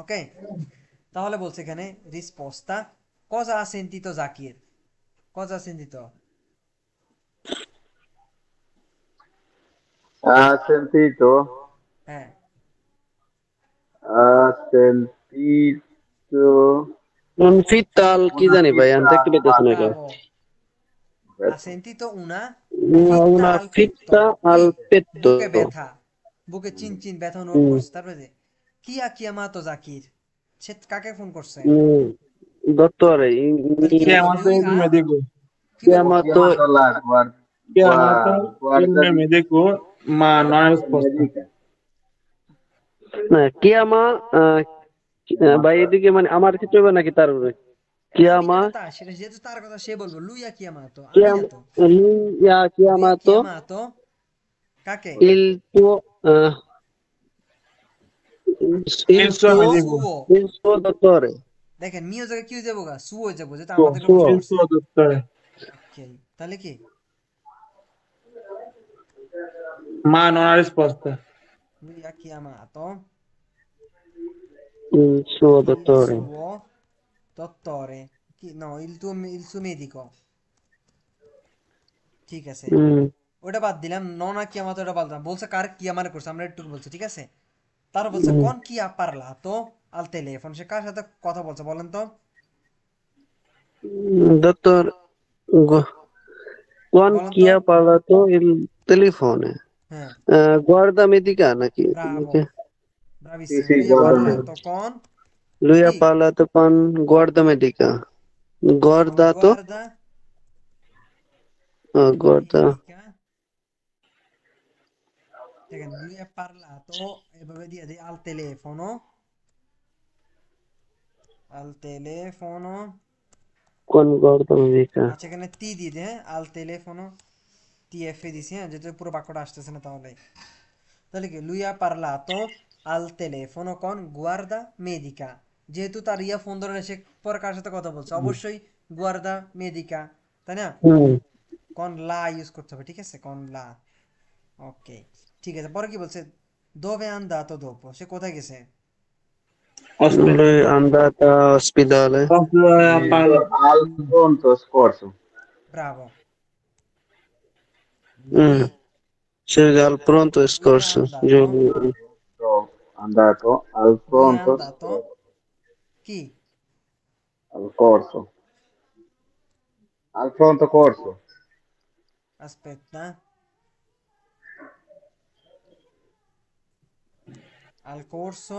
ওকে, তাহলে বলছে এখানে রিসপোস্তা cosa ha sentito Zakir, cosa ha sentito। Ha sentito, হ্যাঁ, ha sentito ফিতাল কি una জানি ভাই, আমি fitta দেখতে পেতেছি না al কে। bravo, ha petto. sentito una fitta una al petto, fitta কি al petto। বুকে ব্যথা, বুকে চিন চিন ব্যথা অনুভব হুম, করছে। তারপরে যে কি ha chiamato জাকির, সে কাকে ফোন করছে। হুম, dottore, তাহলে কি Chi ha বলবো, chiamato lui il ha, medico? কি Ho বলবো, chiamato chiamato la Chi ha chiamato il guardia di medico, ma non ha risposto. medica. কিয়ামা, ভাই এদিকে মানে আমার ক্ষেত্রে হবে নাকি তার উপরে? আমি কিয়ামা, যেটা তা সেটা যেহেতু তার কথা সে বলবো, lui ha chiamato, আমি না তো, lui ha chiamato chiamato কাকে, il tuo, Il suo il medico, সুও। suo dottore, দেখেন মিও জায়গায় কি হয়ে যাবো গা, সু হয়ে যাবো, যেটা suo, আমাদেরকে ফোন suo, il করছে। suo dottore. ওকে, তাহলে কি Ma non ha risposto. lui ha chiamato il suo il dottore। suo dottore, no, il suo medico। ঠিক আছে, হুম, ওটা বাদ দিলাম, ননা কিয়ামাতো ওটা বাদ দিলাম, বলছে কার কিয়ামারে করছে আমরা একটু বলছি। ঠিক আছে, তার বলছে হুম, কোন কি পারলা তো আল টেলিফোন, সে কার সাথে কথা বলছে বলেন তো। dottor, con বলেন chi তো, ha parlato il telefono? হ্যাঁ, Guarda medica নাকি? Bravo, Sì, bravissimo, sì, lui ha guarda Guarda, parlato medica. con lui ha chi, parlato con guarda medica. con Guardato, guarda guarda, medica। দেখেন lui ha parlato এভাবে দিয়ে দিই al telefono, con guarda medica। আচ্ছা এখানে টি দিয়ে দে, হ্যাঁ, al telefono TF দিছি, হ্যাঁ, যেহেতু পুরো বাক্যটা আসতেছে না তাহলে। তাহলে কি lui ha parlato al telefono con guarda medica, যেহেতু তার ইয়া ফোন ধরে সে পরে কার সাথে কথা বলছে, অবশ্যই guarda medica, তাই না, হুম, con la ইউজ করতে হবে। ঠিক আছে, con la, ওকে, ঠিক আছে। পরে কি বলছে, dove è andato dopo, সে কোথায় গেছে। Lui è andata all'ospedale. Al pronto scorso. Bravo. Mm. Lui, Sì, al pronto lui è scorso. andato, Sono andato al lui è pronto andato, scorso. chi? Al corso. Al pronto corso. Aspetta, al corso,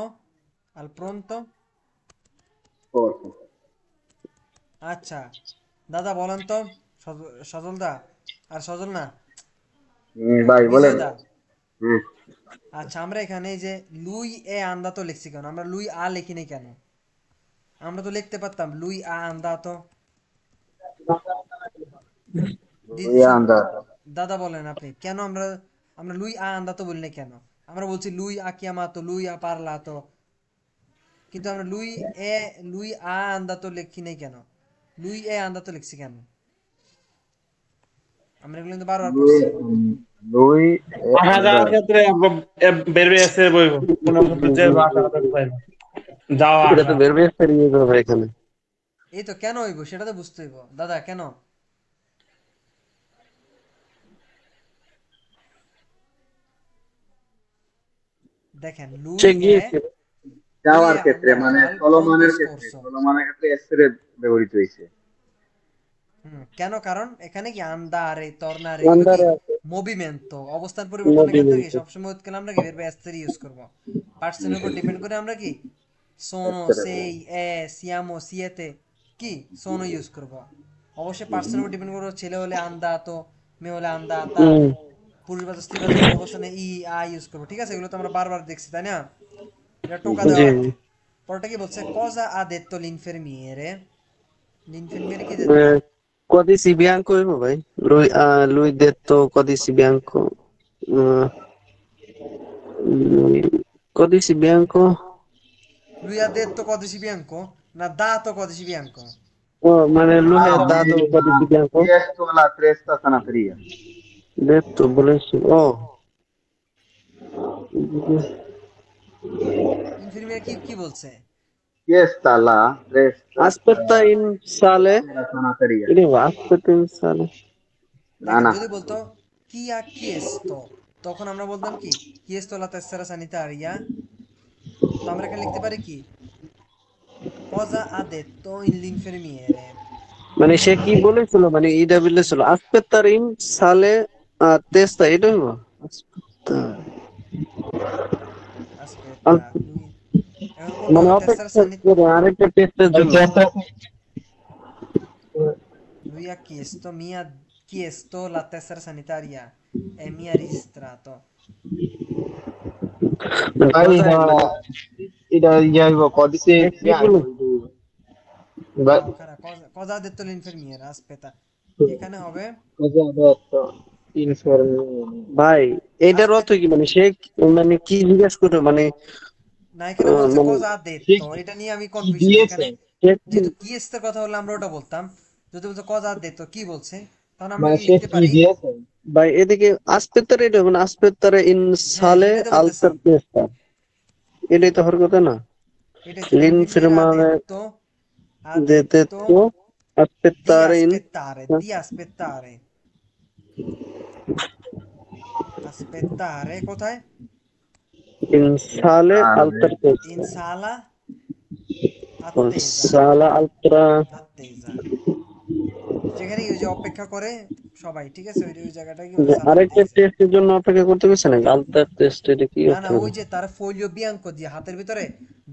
al pronto, Corso. আচ্ছা দাদা বলেন তো, সজল দা, আর সজল না, ভাই বলেন। বিজয় দা। হুম। আচ্ছা আমরা এখানে এই যে লুই এ আন্দাতো লিখছি কেন, আমরা লুই আ লিখিনি কেন? আমরা তো লিখতে পারতাম লুই আ আন্দাতো। Lui è andato. দাদা বলেন আপনি কেন আমরা আমরা লুই আ আন্দাতো বলি না কেন? আমরা বলছি লুই আ চিয়ামাতো, লুই আ পারলাতো, কিন্তু আমরা লুই আ আন্দাতো লিখি নাই কেন? লুই এ আন্দাতো লিখছি কেন? আমরা এগুলো কিন্তু বারবার Lui, পড়ছি। lui è আসা যাওয়ার andato. ক্ষেত্রে বের বের এসে বইব, কোনো ক্ষেত্রে যে আসা যাওয়া পাই না, যাওয়া এটা আসা। তো বের বের বেরিয়ে যাবে এখানে। এই তো কেন হইব সেটা তো বুঝতে হইব দাদা, কেন? দেখেন সে লুই এ গিয়েছে। লুই যাওয়ার এ ক্ষেত্রে মানে andato al pronto চলমানের ক্ষেত্রে scorso। এসরে ব্যবহৃত হয়েছে। কেন? কারণ এখানে কি আন্দারে তরনারে এগুলো কি আন্দারে আছে মুভিমেন্টো, অবস্থান পরিবর্তনের ক্ষেত্রে কি movimento। সবসময় উৎকাল আমরা কি এর এসের ইউজ করব। পার্সনের উপর ডিপেন্ড করে আমরা কি সোনো, এসরে। সেই, এ, সিয়ামো, সিয়েতে কি সোনো ইউজ করব। অবশ্যই পার্সনের উপর ডিপেন্ড করবে, ছেলে হলে আন্দাতো, মেয়ে হলে আন্দাতা, হুম। পুরুষবাচক স্ত্রীবাচক বহুবচনে ই আ ইউজ করব। ঠিক আছে, এগুলো তো আমরা বারবার দেখছি তাই না? এটা টোকা দেওয়া জি। আর কি। পরটা কি বলছে, cosa ha detto l'infermiere? l'infermiere কি detto? Eh, codici bianco হইবো ভাই। Lui detto codici bianco. Uh, codici bianco. Lui ha detto codice bianco? Non ha dato codice bianco? মানে lui ha Mi dato codici ha bianco. chiesto la cresta sanateria. Detto বলেছি। ইনফিনিমিয়ার কি বলছে? Chiesta la cresta Aspetta in sale. della sanateria. Aspetta in sale. দেখেন Nana. যদি বলতো কি ha chiesto, তখন আমরা বলতাম কি chiesto la tessera sanitaria, তো আমরা এখানে লিখতে পারি কি cosa ha detto l'infermiere। মানে সে কি বলেছিল, মানে ইটা বলেছিল aspettare in sale testa, এটা হইবো Aspetta, Al- lui এখন কোনটা মানে হবে? tessera অপেক্ষা sanitaria। করে আরেকটা টেস্টের জন্য। Lui ha chiesto, mi ha chiesto la tessera sanitaria e mi ha registrato। মানে ভাই কথায় মানে এটা যাইব কদিছে সে কি বলে ভাই No, cara, cosa ha detto l'infermiera? Aspetta, এখানে হবে কথা তো ইনফর্ম ভাই এটার অর্থ aspetta, কি, মানে সে মানে কি জিজ্ঞাসা করে, মানে না এখানে বলছে মানে cosa ha সে detto, এটা নিয়ে আমি কি কনফিউশন। দিয়েছে এখানে সে কি যেহেতু কিয়েস্তের কথা হলে আমরা ওটা বলতাম, যদি বলছে cosa ha detto কি বলছে, তখন আমরা মানে কি সে লিখতে কি পারি? দিয়েছে ভাই এদিকে aspettare, এটা মানে aspettare in হ্যাঁ sale সেটাই তো al বলতেছি, testa, এটাই তো হওয়ার কথা না। এটাই তো l'infermiera l'infermiere ha de detto detto di aspettare in aspettare, di aspettare, aspettare কোথায়? sale al In testa, sala attesa, sala altra। attesa, যেখানে ওই যে অপেক্ষা করে সবাই, ঠিক আছে, ওই জায়গাটা কি বলে, যে সালা আরেকটা attesa। টেস্টের জন্য অপেক্ষা করতে গেছে নাকি, আলতার টেস্ট, এটা কি না অর্থ না, হলো? ওই যে তার ফোলিও বিয়াঙ্কো দিয়ে হাতের ভিতরে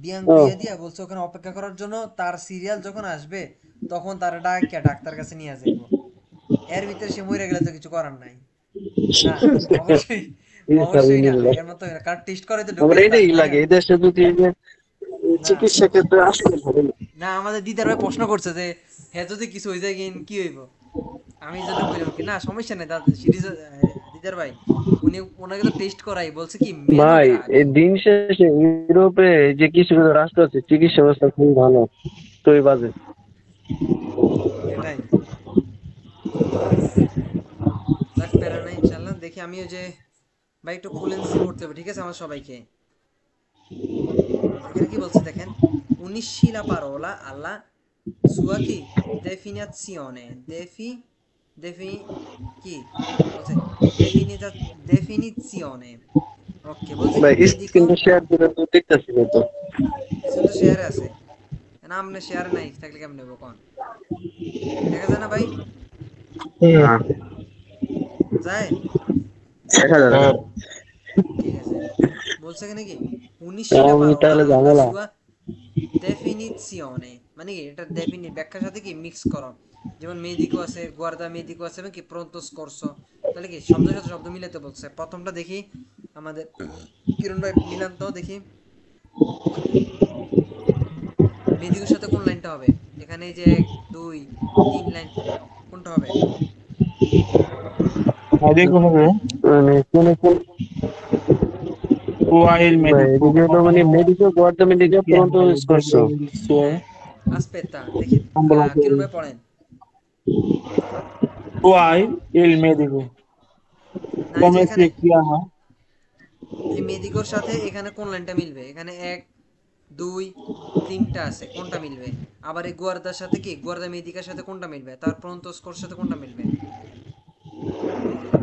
বিয়াঙ্কো ও ইয়ে দিয়ে বলছে ওখানে অপেক্ষা করার জন্য, তার সিরিয়াল যখন আসবে তখন তার ডাকিয়া ডাক্তার কাছে নিয়ে যাইব। এর ভিতরে সে মরে গেলে তো কিছু করার নাই। না অবশ্যই, অবশ্যই না, এর মতো কারণ টেস্ট করে তো আমার ঢুকাইছে তার, এটাই তাই না? লাগে, এই দেশে যদি এই যে না চিকিৎসা ক্ষেত্রে আসলে ভালো না। না, আমাদের দিদার ভাই প্রশ্ন করছে যে হ্যাঁ যদি কিছু হয়ে যায় কি হইব। আমি এই জন্য বললাম কি না সমস্যা নেই দাদা, সিরিজ দিদার ভাই উনি ওনাকে তো টেস্ট করাই বলছে কি ভাই মেনোগ্রাফি। এই দিন শেষে ইউরোপে যে কিছু কিছু রাষ্ট্র আছে চিকিৎসা ব্যবস্থা খুবই ভালো, তো এই বাজে। এটাই, যাক প্যারা নাই, ইনশাল্লাহ দেখি। আমি ওই যে ভাই একটু ফুলেন্সি পড়তে হবে, ঠিক আছে আমার সবাইকে। এখানে কি বলছে দেখেন, unisci la parola alla sua কি definizione কি বলছে definizione। ওকে, বলছে কি ভাই medico স্ক্রিনটা শেয়ার করে তো দেখতেছি না তো। স্ক্রিন তো শেয়ারে আছে, না আপনি শেয়ারে নাই থাকলে কেমন নেবো কোন, দেখা যায় না ভাই? হ্যাঁ, যায়, দেখা যাবে না। ঠিক আছে। বলছে এখানে কি 19 টা আমি parola তাহলে alla ঝামেলা। sua definizione, মানে কি এটা ব্যাখ্যার সাথে কি মিক্স করো, যেমন মেডিকো আছে, গুয়ার্দা মেডিকো আছে, এবং কি প্রন্তো স্কোরসো, তাহলে কি শব্দের সাথে শব্দ মিলাতে বলছে। প্রথমটা দেখি আমাদের কিরণ ভাই মিলান তো দেখি, মেডিকোর সাথে কোন লাইনটা হবে এখানে, এই যে 1 2 3 লাইন কোনটা হবে? medico হবে মানে কোন qua il ভাই medico এদিকে হলো মানে মেডিকেল গোয়ার্ধা মেডিকেল প্রন্টো ইউজ করছো। aspetta দেখি, কিরণ ভাই পড়েন। qua il medico না এই যে come এখানে si chiama এই মেডিকোর সাথে এখানে কোন লাইনটা মিলবে, এখানে 1 2 3টা আছে, কোনটা মিলবে? আবার এই গুয়ার্দার সাথে কি গুয়ার্দা মেডিকার সাথে কোনটা মিলবে? তার প্রন্তো স্কোর সাথে কোনটা মিলবে?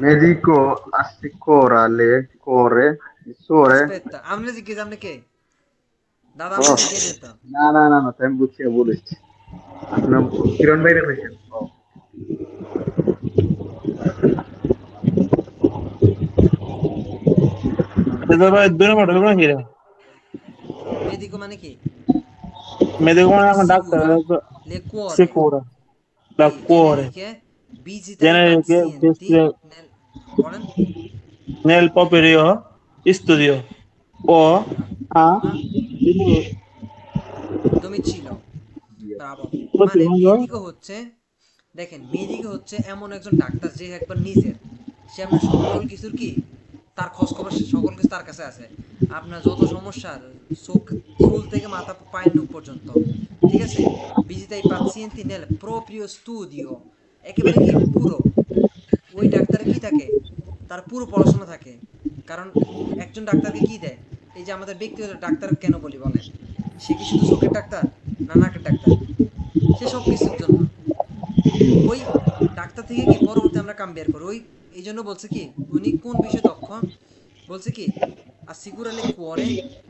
Medico assicura le core il sole. aspetta আমনে জিজ্ঞেস, আপনি কে দাদা? আপনি Oh, জিজ্ঞেস তো। না, তাই বুঝছি বলেছি। আপনার কিরণ ভাই রেখেছেন। dove due numero come dire medico মানে কি? medico মানে এখন doctor assicura le cuore sicuro da cuore generiche visita i generiche pazienti nel বলেন nel proprio studio o a domicilio। Bravo. Così, মানে non so. মেডিকো হচ্ছে, দেখেন medico হচ্ছে এমন একজন ডাক্তার যে একবার নিজের, সে আপনার সকল কিছুর কি তার খোঁজ খবর সকল কিছু তার কাছে আছে, আপনার যত সমস্যা চোখ চুল থেকে মাথা পায়ের নখ পর্যন্ত, ঠিক আছে। visita i pazienti nel proprio studio, একেবারে কি পুরো ওই ডাক্তারের কি থাকে, তার পুরো পড়াশোনা থাকে। কারণ একজন ডাক্তারকে কি দেয়, এই যে আমাদের ব্যক্তিগত ডাক্তার কেন বলি বলেন, সে কি শুধু চোখের ডাক্তার না নাকের ডাক্তার? সে সব কিছুর জন্য ওই ডাক্তার থেকে কি পরবর্তী আমরা কাম বের করি। ওই এই জন্য বলছে কি উনি কোন বিষয়ে দক্ষ, বলছে কি assicura le cuore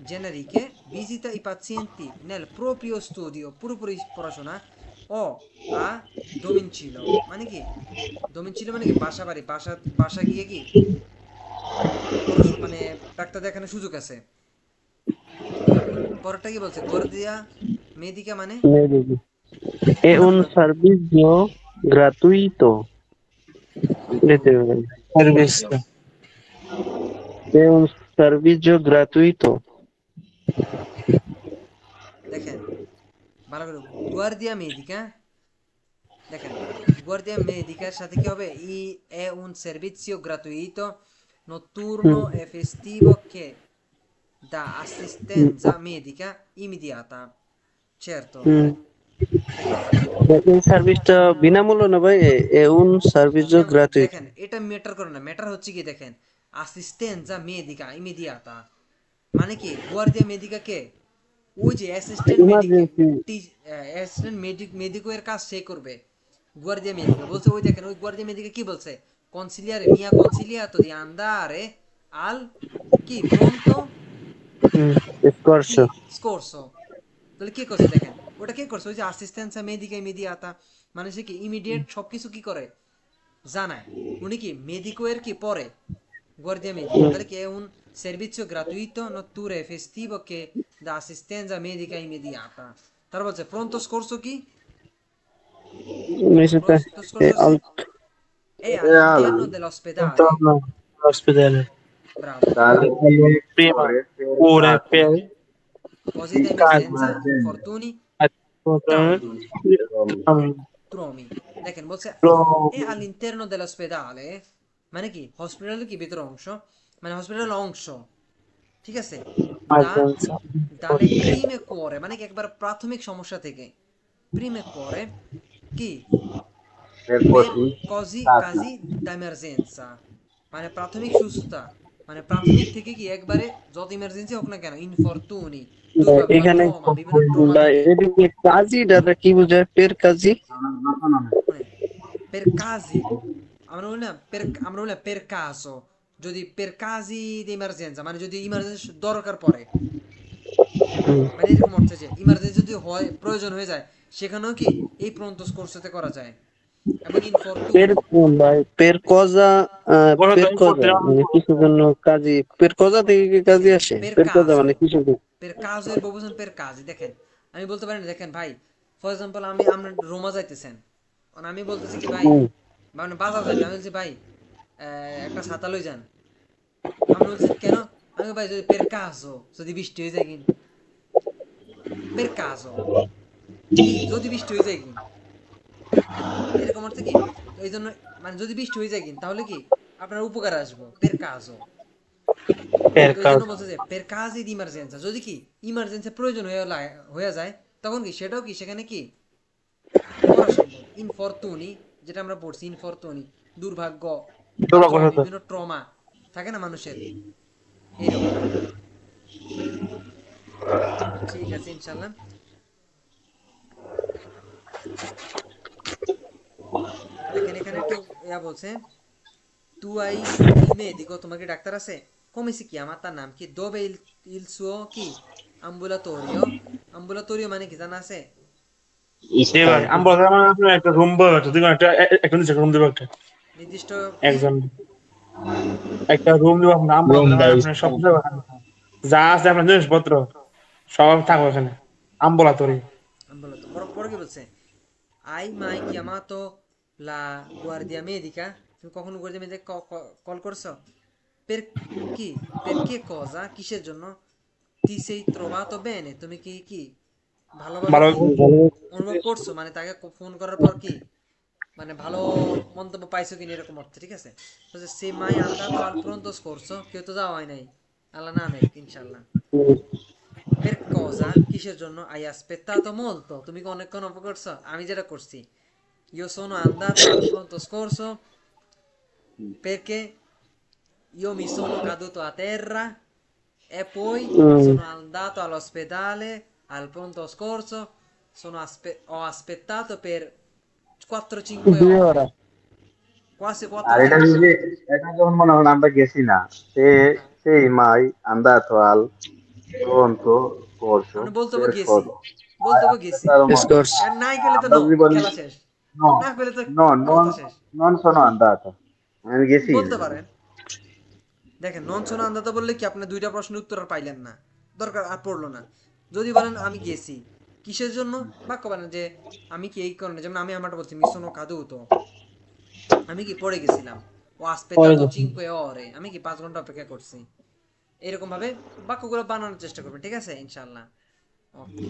generiche visita i pazienti nel proprio studio, পুরোপুরি পড়াশোনা, ও a domicilio মানে কি domicilio মানে কি বাসা বাড়ি, বাসা গিয়ে কি মানে ডাক্তার দেখানোর সুযোগ আছে। পরেরটা কি বলছে, guardia medica মানে Medico. È un servizio gratuito. Vedete, servizio è un servizio gratuito. দেখেন ভালো করে, guardia medica, দেখেন guardia medica সাথে কি হবে, è un servizio gratuito notturno e festivo che dà assistenza medica immediata, certo। এই সার্ভিসটা বিনামূল্য না ভাই, è un servizio gratuito. দেখেন এটা ম্যাটার করে না, ম্যাটার হচ্ছে কি দেখেন assistenza medica immediata মানে কি guardia medica কে, ওই যে অ্যাসিস্ট্যান্ট মেডিকো এর কাজ সে করবে। guardia medica বলছে ওই দেখেন ওই guardia medica কি বলছে, consigliere mi ha consigliato di andare al কি pronto Scorso. scorso, তাহলে কি করছে দেখেন, ওটা কি করছে, ওই যে অ্যাসিস্ট্যান্সা মেডিকা ইমিডিয়াতা মানে সে কি ইমিডিয়েট সবকিছু কি করে জানায়। উনি কি মেডিকো এর কি পরে guardia medica, তাহলে কি è un servizio gratuito notturno e festivo che dà assistenza medica immediata। তার বলছে pronto scorso কি pronto scorso è all'interno dell'ospedale, intorno all'ospedale bravo, Dalle prima ore per così da emergenza infortuni traumi, দেখেন বলছে এ all'interno dell'ospedale মানে কি হসপিটালের কি ভিতর অংশ, মানে হসপিটালের অংশ, ঠিক আছে। dalle prime cuore মানে কি একবার প্রাথমিক সমস্যা থেকে, prime cuore কি per così casi d'emergenza মানে প্রাথমিক সুস্থতা, মানে প্রাথমিক থেকে কি একবারে যত ইমার্জেন্সি হোক না কেন, ইনফরতুনি, ভাই দুর্ভাগ্য, এখানে ট্রমা, বিভিন্ন ট্রমা ভাই থেকে, এদিকে কাজী দাদা কি বোঝায় পের কাজী? মানে per casi, আমরা বলি না per caso, যদি per casi di emergenza, মানে যদি ইমার্জেন্সি দরকার পড়ে, মানে এরকম অর্থে যে ইমার্জেন্সি যদি হয়, প্রয়োজন হয়ে যায়, সেখানেও কি এই প্রন্তস কোর্সতে করা যায়। এবং পের ইনফরতুনি, ভাই পের কজা পের কজা মানে কিছুর জন্য কাজী, পের কজা থেকে কি কাজী আসে? per পের কজা caso, মানে কিছু per caso এর বহুবচন per casi। দেখেন আমি বলতে পারি না, দেখেন ভাই ফর এক্সাম্পল আমরা রোমা যাইতেছেন, আমি বলতেছি কি ভাই, মানে বাজার যাইতে, আমি বলছি ভাই একটা ছাতা লই যান, আপনি বলছেন কেন, আমি ভাই যদি per caso, যদি বৃষ্টি হয়ে যায় কিন, per caso যদি বৃষ্টি হয়ে যায় কিন, এরকম অর্থে কি, এই জন্য মানে যদি বৃষ্টি হয়ে যায় কিন তাহলে কি আপনার উপকার আসবো, per caso। Per ওই caso। জন্য বলছে যে per casi di emergenza, যদি কি ইমার্জেন্সি প্রয়োজন হয়ে যায়, তখন কি সেটাও কি সেখানে কি করা সম্ভব। ইনফরতুনি, যেটা আমরা পড়ছি, ইনফরতুনি দুর্ভাগ্য, বিভিন্ন ট্রমা থাকে না মানুষের, এইরকম। ঠিক আছে ইনশাআল্লাহ। দেখেন এখানে একটু বলছে tu hai il medico, তোমার কি ডাক্তার আছে? come si chiama, তার নাম কি? dove il suo কি ambulatorio, ambulatorio মানে কি জানা আছে? জি ভাই, আমরা আপনার একটা রুম বল, একটা দিবেন, একটা নিচে রুম দিব, একটা নির্দিষ্ট একজন একটা রুম দিব আপনার, আমরা আপনার সব যা আছে আপনার জিনিসপত্র সব থাকবে ওখানে, আম্বুলাতরি। পরে কি বলছে? hai mai chiamato la guardia medica, তুমি কখনো guardia medica কল করছো? per কি, per che cosa, কিসের জন্য? ti sei trovato bene, তুমি কি ভালোভাবে কি অনুভব করছো, মানে তাকে ফোন করার পর কি মানে ভালো মন্তব্য পাইছো কিনা, এরকম অর্থে। ঠিক আছে, বলছে se mai andato al pronto soccorso, কেউ তো যাওয়া হয় নাই, আল্লাহ না নেক ইনশাআল্লাহ। per cosa, কিসের জন্য? hai aspettato molto, তুমি কি অনেকক্ষণ অপেক্ষা করছো? আমি যেটা করছি, io sono andato al pronto soccorso perché io mi sono caduto a terra e poi sono andato all'ospedale, al pronto soccorso, ho aspettato per 4-5 ore, quasi 4 আর এটা ore। এটা যখন মনে হয় আমরা গেছি না, সেই মাই andato al pronto soccorso আমি বলতে per গেছি, cosa? বলতে গেছি, স্কোর্স আর নাই গেলে তো আমরা যদি বলি খেলা শেষ, no, না পেলে তো no, কথা শেষ। non sono andato, আমি গেছি। বলতে পারেন, দেখেন নন সোনা আন্দাতা বললে কি আপনি দুইটা প্রশ্নের উত্তর আর পাইলেন না, দরকার আর পড়লো না। যদি বলেন আমি গেছি কিসের জন্য, বাক্য বানান যে আমি কি এই কারণে, যেমন আমি আমারটা বলছি মিশনো কাদু তো, আমি কি পড়ে গেছিলাম, ও aspettato 5 ore, আমি কি 5 ঘন্টা অপেক্ষা করছি, এরকম ভাবে বাক্যগুলো বানানোর চেষ্টা করবেন। ঠিক আছে ইনশাআল্লাহ। ওকে,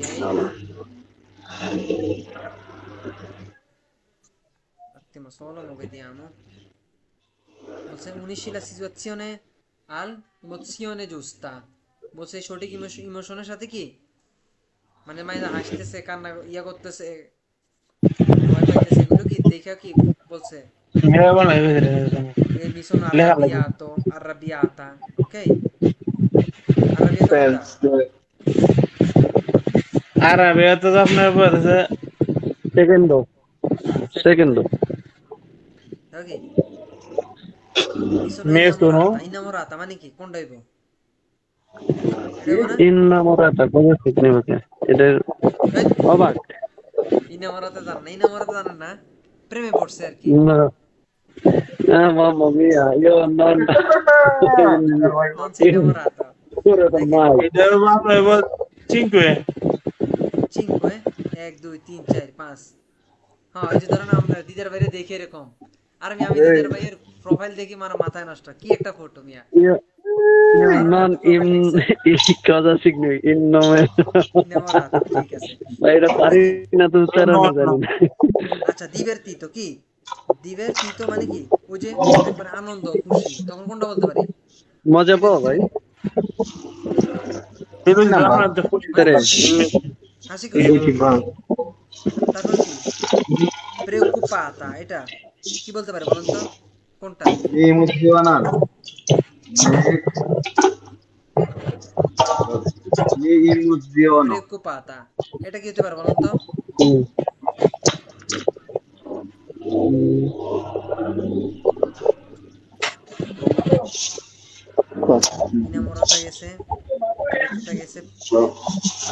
attimo solo, lo vediamo. বলছে উনিশি la situazione al emozione giusta, বলছে সঠিক ইমোশনের সাথে কি মানে মাইনা হাসতেছে, কান্না ইয়া করতেছে, ভয় পাইতেছে, এগুলো কি দেখা কি বলছে mi sono arrabbiato, arrabbiata, ok? Arrabbiato আর আমি তো আপনার বলছে second ok, mi sono me sono innamorata মানে কি কোনটা হইব? ইন্নামোরাতা কোন ঠিক নেই ওকে, এটা অবাক। innamorata জানেন না, প্রেমে পড়ছে আর কি। mamma mia, io non non sei innamorato, pure mai. এটা আপনার বল 5 5 1 2 3 4 5, হ্যাঁ এই যে ধরেন আমরা দিদার বাইরে দেখি এরকম, আর আমি দিদার বাইরের প্রোফাইল দেখি মানে মাথায় নষ্ট, কি একটা ফটো মিয়া, Io non cosa significa il nome? innamorato, ঠিক আছে Ma era pari na tu তারা না জানি। আচ্ছা divertito কি, divertito মানে কি ওই যে মানে আনন্দ খুশি, তখন কোনটা বলতে পারি? মজা পাও ভাই? হাসি খুশি। তারপর কি preoccupata, এটা কি বলতে পারে বলুন তো কোনটা? Emozionale, emozione. preoccupata এটা কি হতে পারে বলুন তো? হুম। ইনামোরাটা গেছে, প্রেতা গেছে,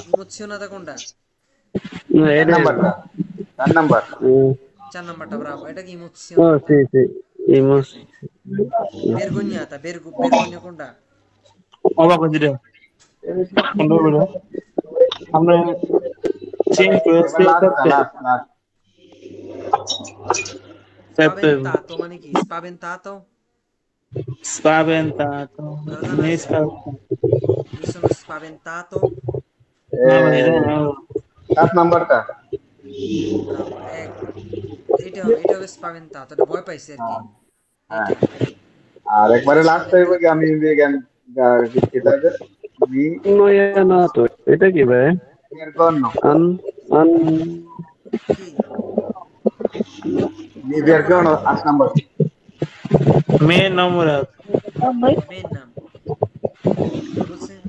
ইমোশনাটা কোনটা? না, এটা নাম্বারটা 4 নাম্বার। 4 নাম্বারটা, ব্রাভো। এটা কি ও ইমোশনাটা? সি সি ইমোস বেরগোনিয়াটা, বেরগোনিয়া কোনটা? অবাক হয়ে দিলে কোনটা বলে আমরা চেঞ্জ করে লাস্ট Spaventato মানে কি? Spaventato? spaventato Guarda, mi mi sono spaventato. spaventato 7 নাম্বারটা। Bravo, ecco. এটা হবে spaventato, এটা ভয় পাইছে আর কি। হ্যাঁ, এটা আর একবারে লাস্ট হইব কি আমি ভেগান এটা মি না তো এটা কি ভাই? vergogno আন আন কি? mi vergogno 8 number. me innamorato মেন নাম বুঝছেন?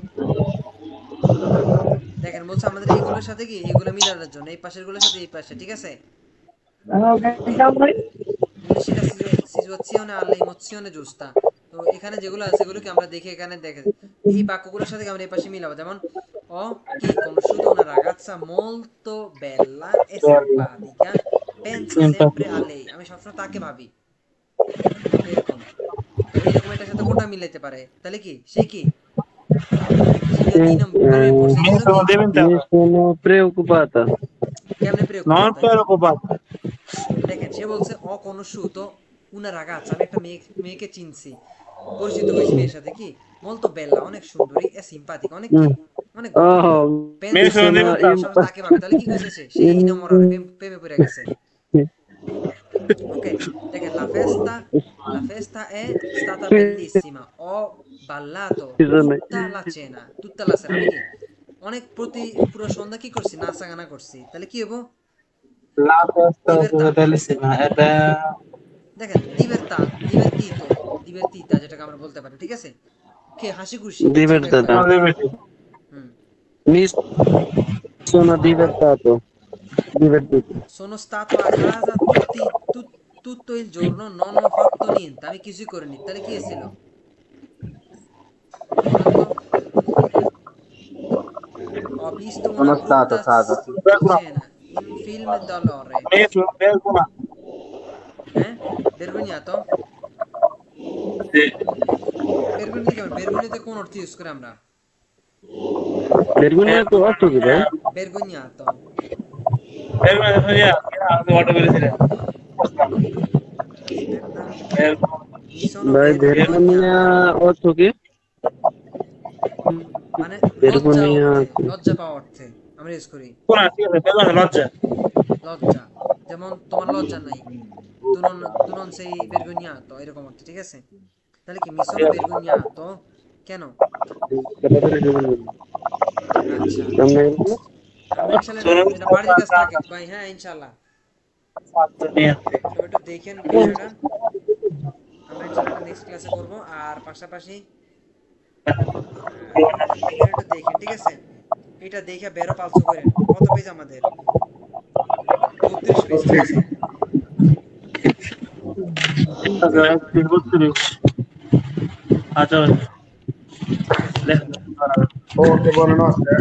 দেখেন বলছে আমাদের এইগুলোর সাথে কি এগুলো মিলানোর জন্য এই পাশের গুলোর সাথে এই পাশে, ঠিক আছে? Un'uscita situazione alla emozione giusta. তো এখানে যেগুলো আছে সেগুলো কি আমরা দেখে এখানে দেখে এই বাক্যগুলোর সাথে আমরা এই পাশে মিলাবো। যেমন ho chi conosciuto una ragazza molto bella e simpatica, pensa sempre a lei, আমি সবসময় তাকে ভাবি, এরকম। তো এরকম এটার সাথে কোনটা মিলাইতে পারে? তাহলে কি সে কি সেটা তিন নম্বর পড়ছে mi sono diventato sono preoccupata কেমনে non preoccupata? preoccupato দেখেন সে বলছে ho conosciuto una ragazza, আমি একটা মেয়েকে চিনছি, পরিচিত হয়েছি মেয়ের সাথে, কি molto bella অনেক সুন্দরী, e simpatica অনেক কি অনেক oh mi sono diventato তাকে ভাবে। তাহলে কি করেছে সে ইনামোরাto, প্রেমে পড়ে গেছে। Ok, দেখেন la festa è stata bellissima, ho ballato tutta la cena, tutta la sera, আমি কি অনেক পুরো সন্ধ্যা কি করছি, নাচা গানা করছি। তাহলে কি হবো? la festa è bellissima ed è দেখেন divertita যেটাকে আমরা বলতে পারি, ঠিক আছে? কে হাসি খুশি divertita hmm mi sono divertito sono stato a casa tutto il giorno, non ho fatto niente, আমি কিছুই করিনি। তাহলে কি ছিল? Ho visto una Sono stato a casa. scena, un film d'orrore. mi sono vergognato Vergognato? sì vergognate কোন অর্থ use করে আমরা? vergognato অর্থ কি ভাই? vergognato what বলেছিলেন mi sono ভাই vergognato vergogna অর্থ কি? মানে vergognato লজ্জা পাওয়া অর্থে আমরা ইউজ করি। কোন ঠিক আছে বেদনা লজ্জা, যেমন তোমার লজ্জা নাই, tu non sei vergognato, এরকম অর্থ, ঠিক আছে? তাহলে কি mi sono vergognato কেন? আচ্ছা ইনশাআল্লাহ এটা বাড়ির কাছে থাকে ভাই। হ্যাঁ ইনশাআল্লাহ সবাই একটু দেখেন ভিডিওটা, আমরা ইনশাআল্লাহ নেক্সট ক্লাসে করব। আর পাশাপাশি একটু দেখেন, ঠিক আছে? এটা দেখে বেরো পালসো করেন। কত পেজ আমাদের? 32 পেজ, ঠিক আছে? আচ্ছা Ok, buonanotte.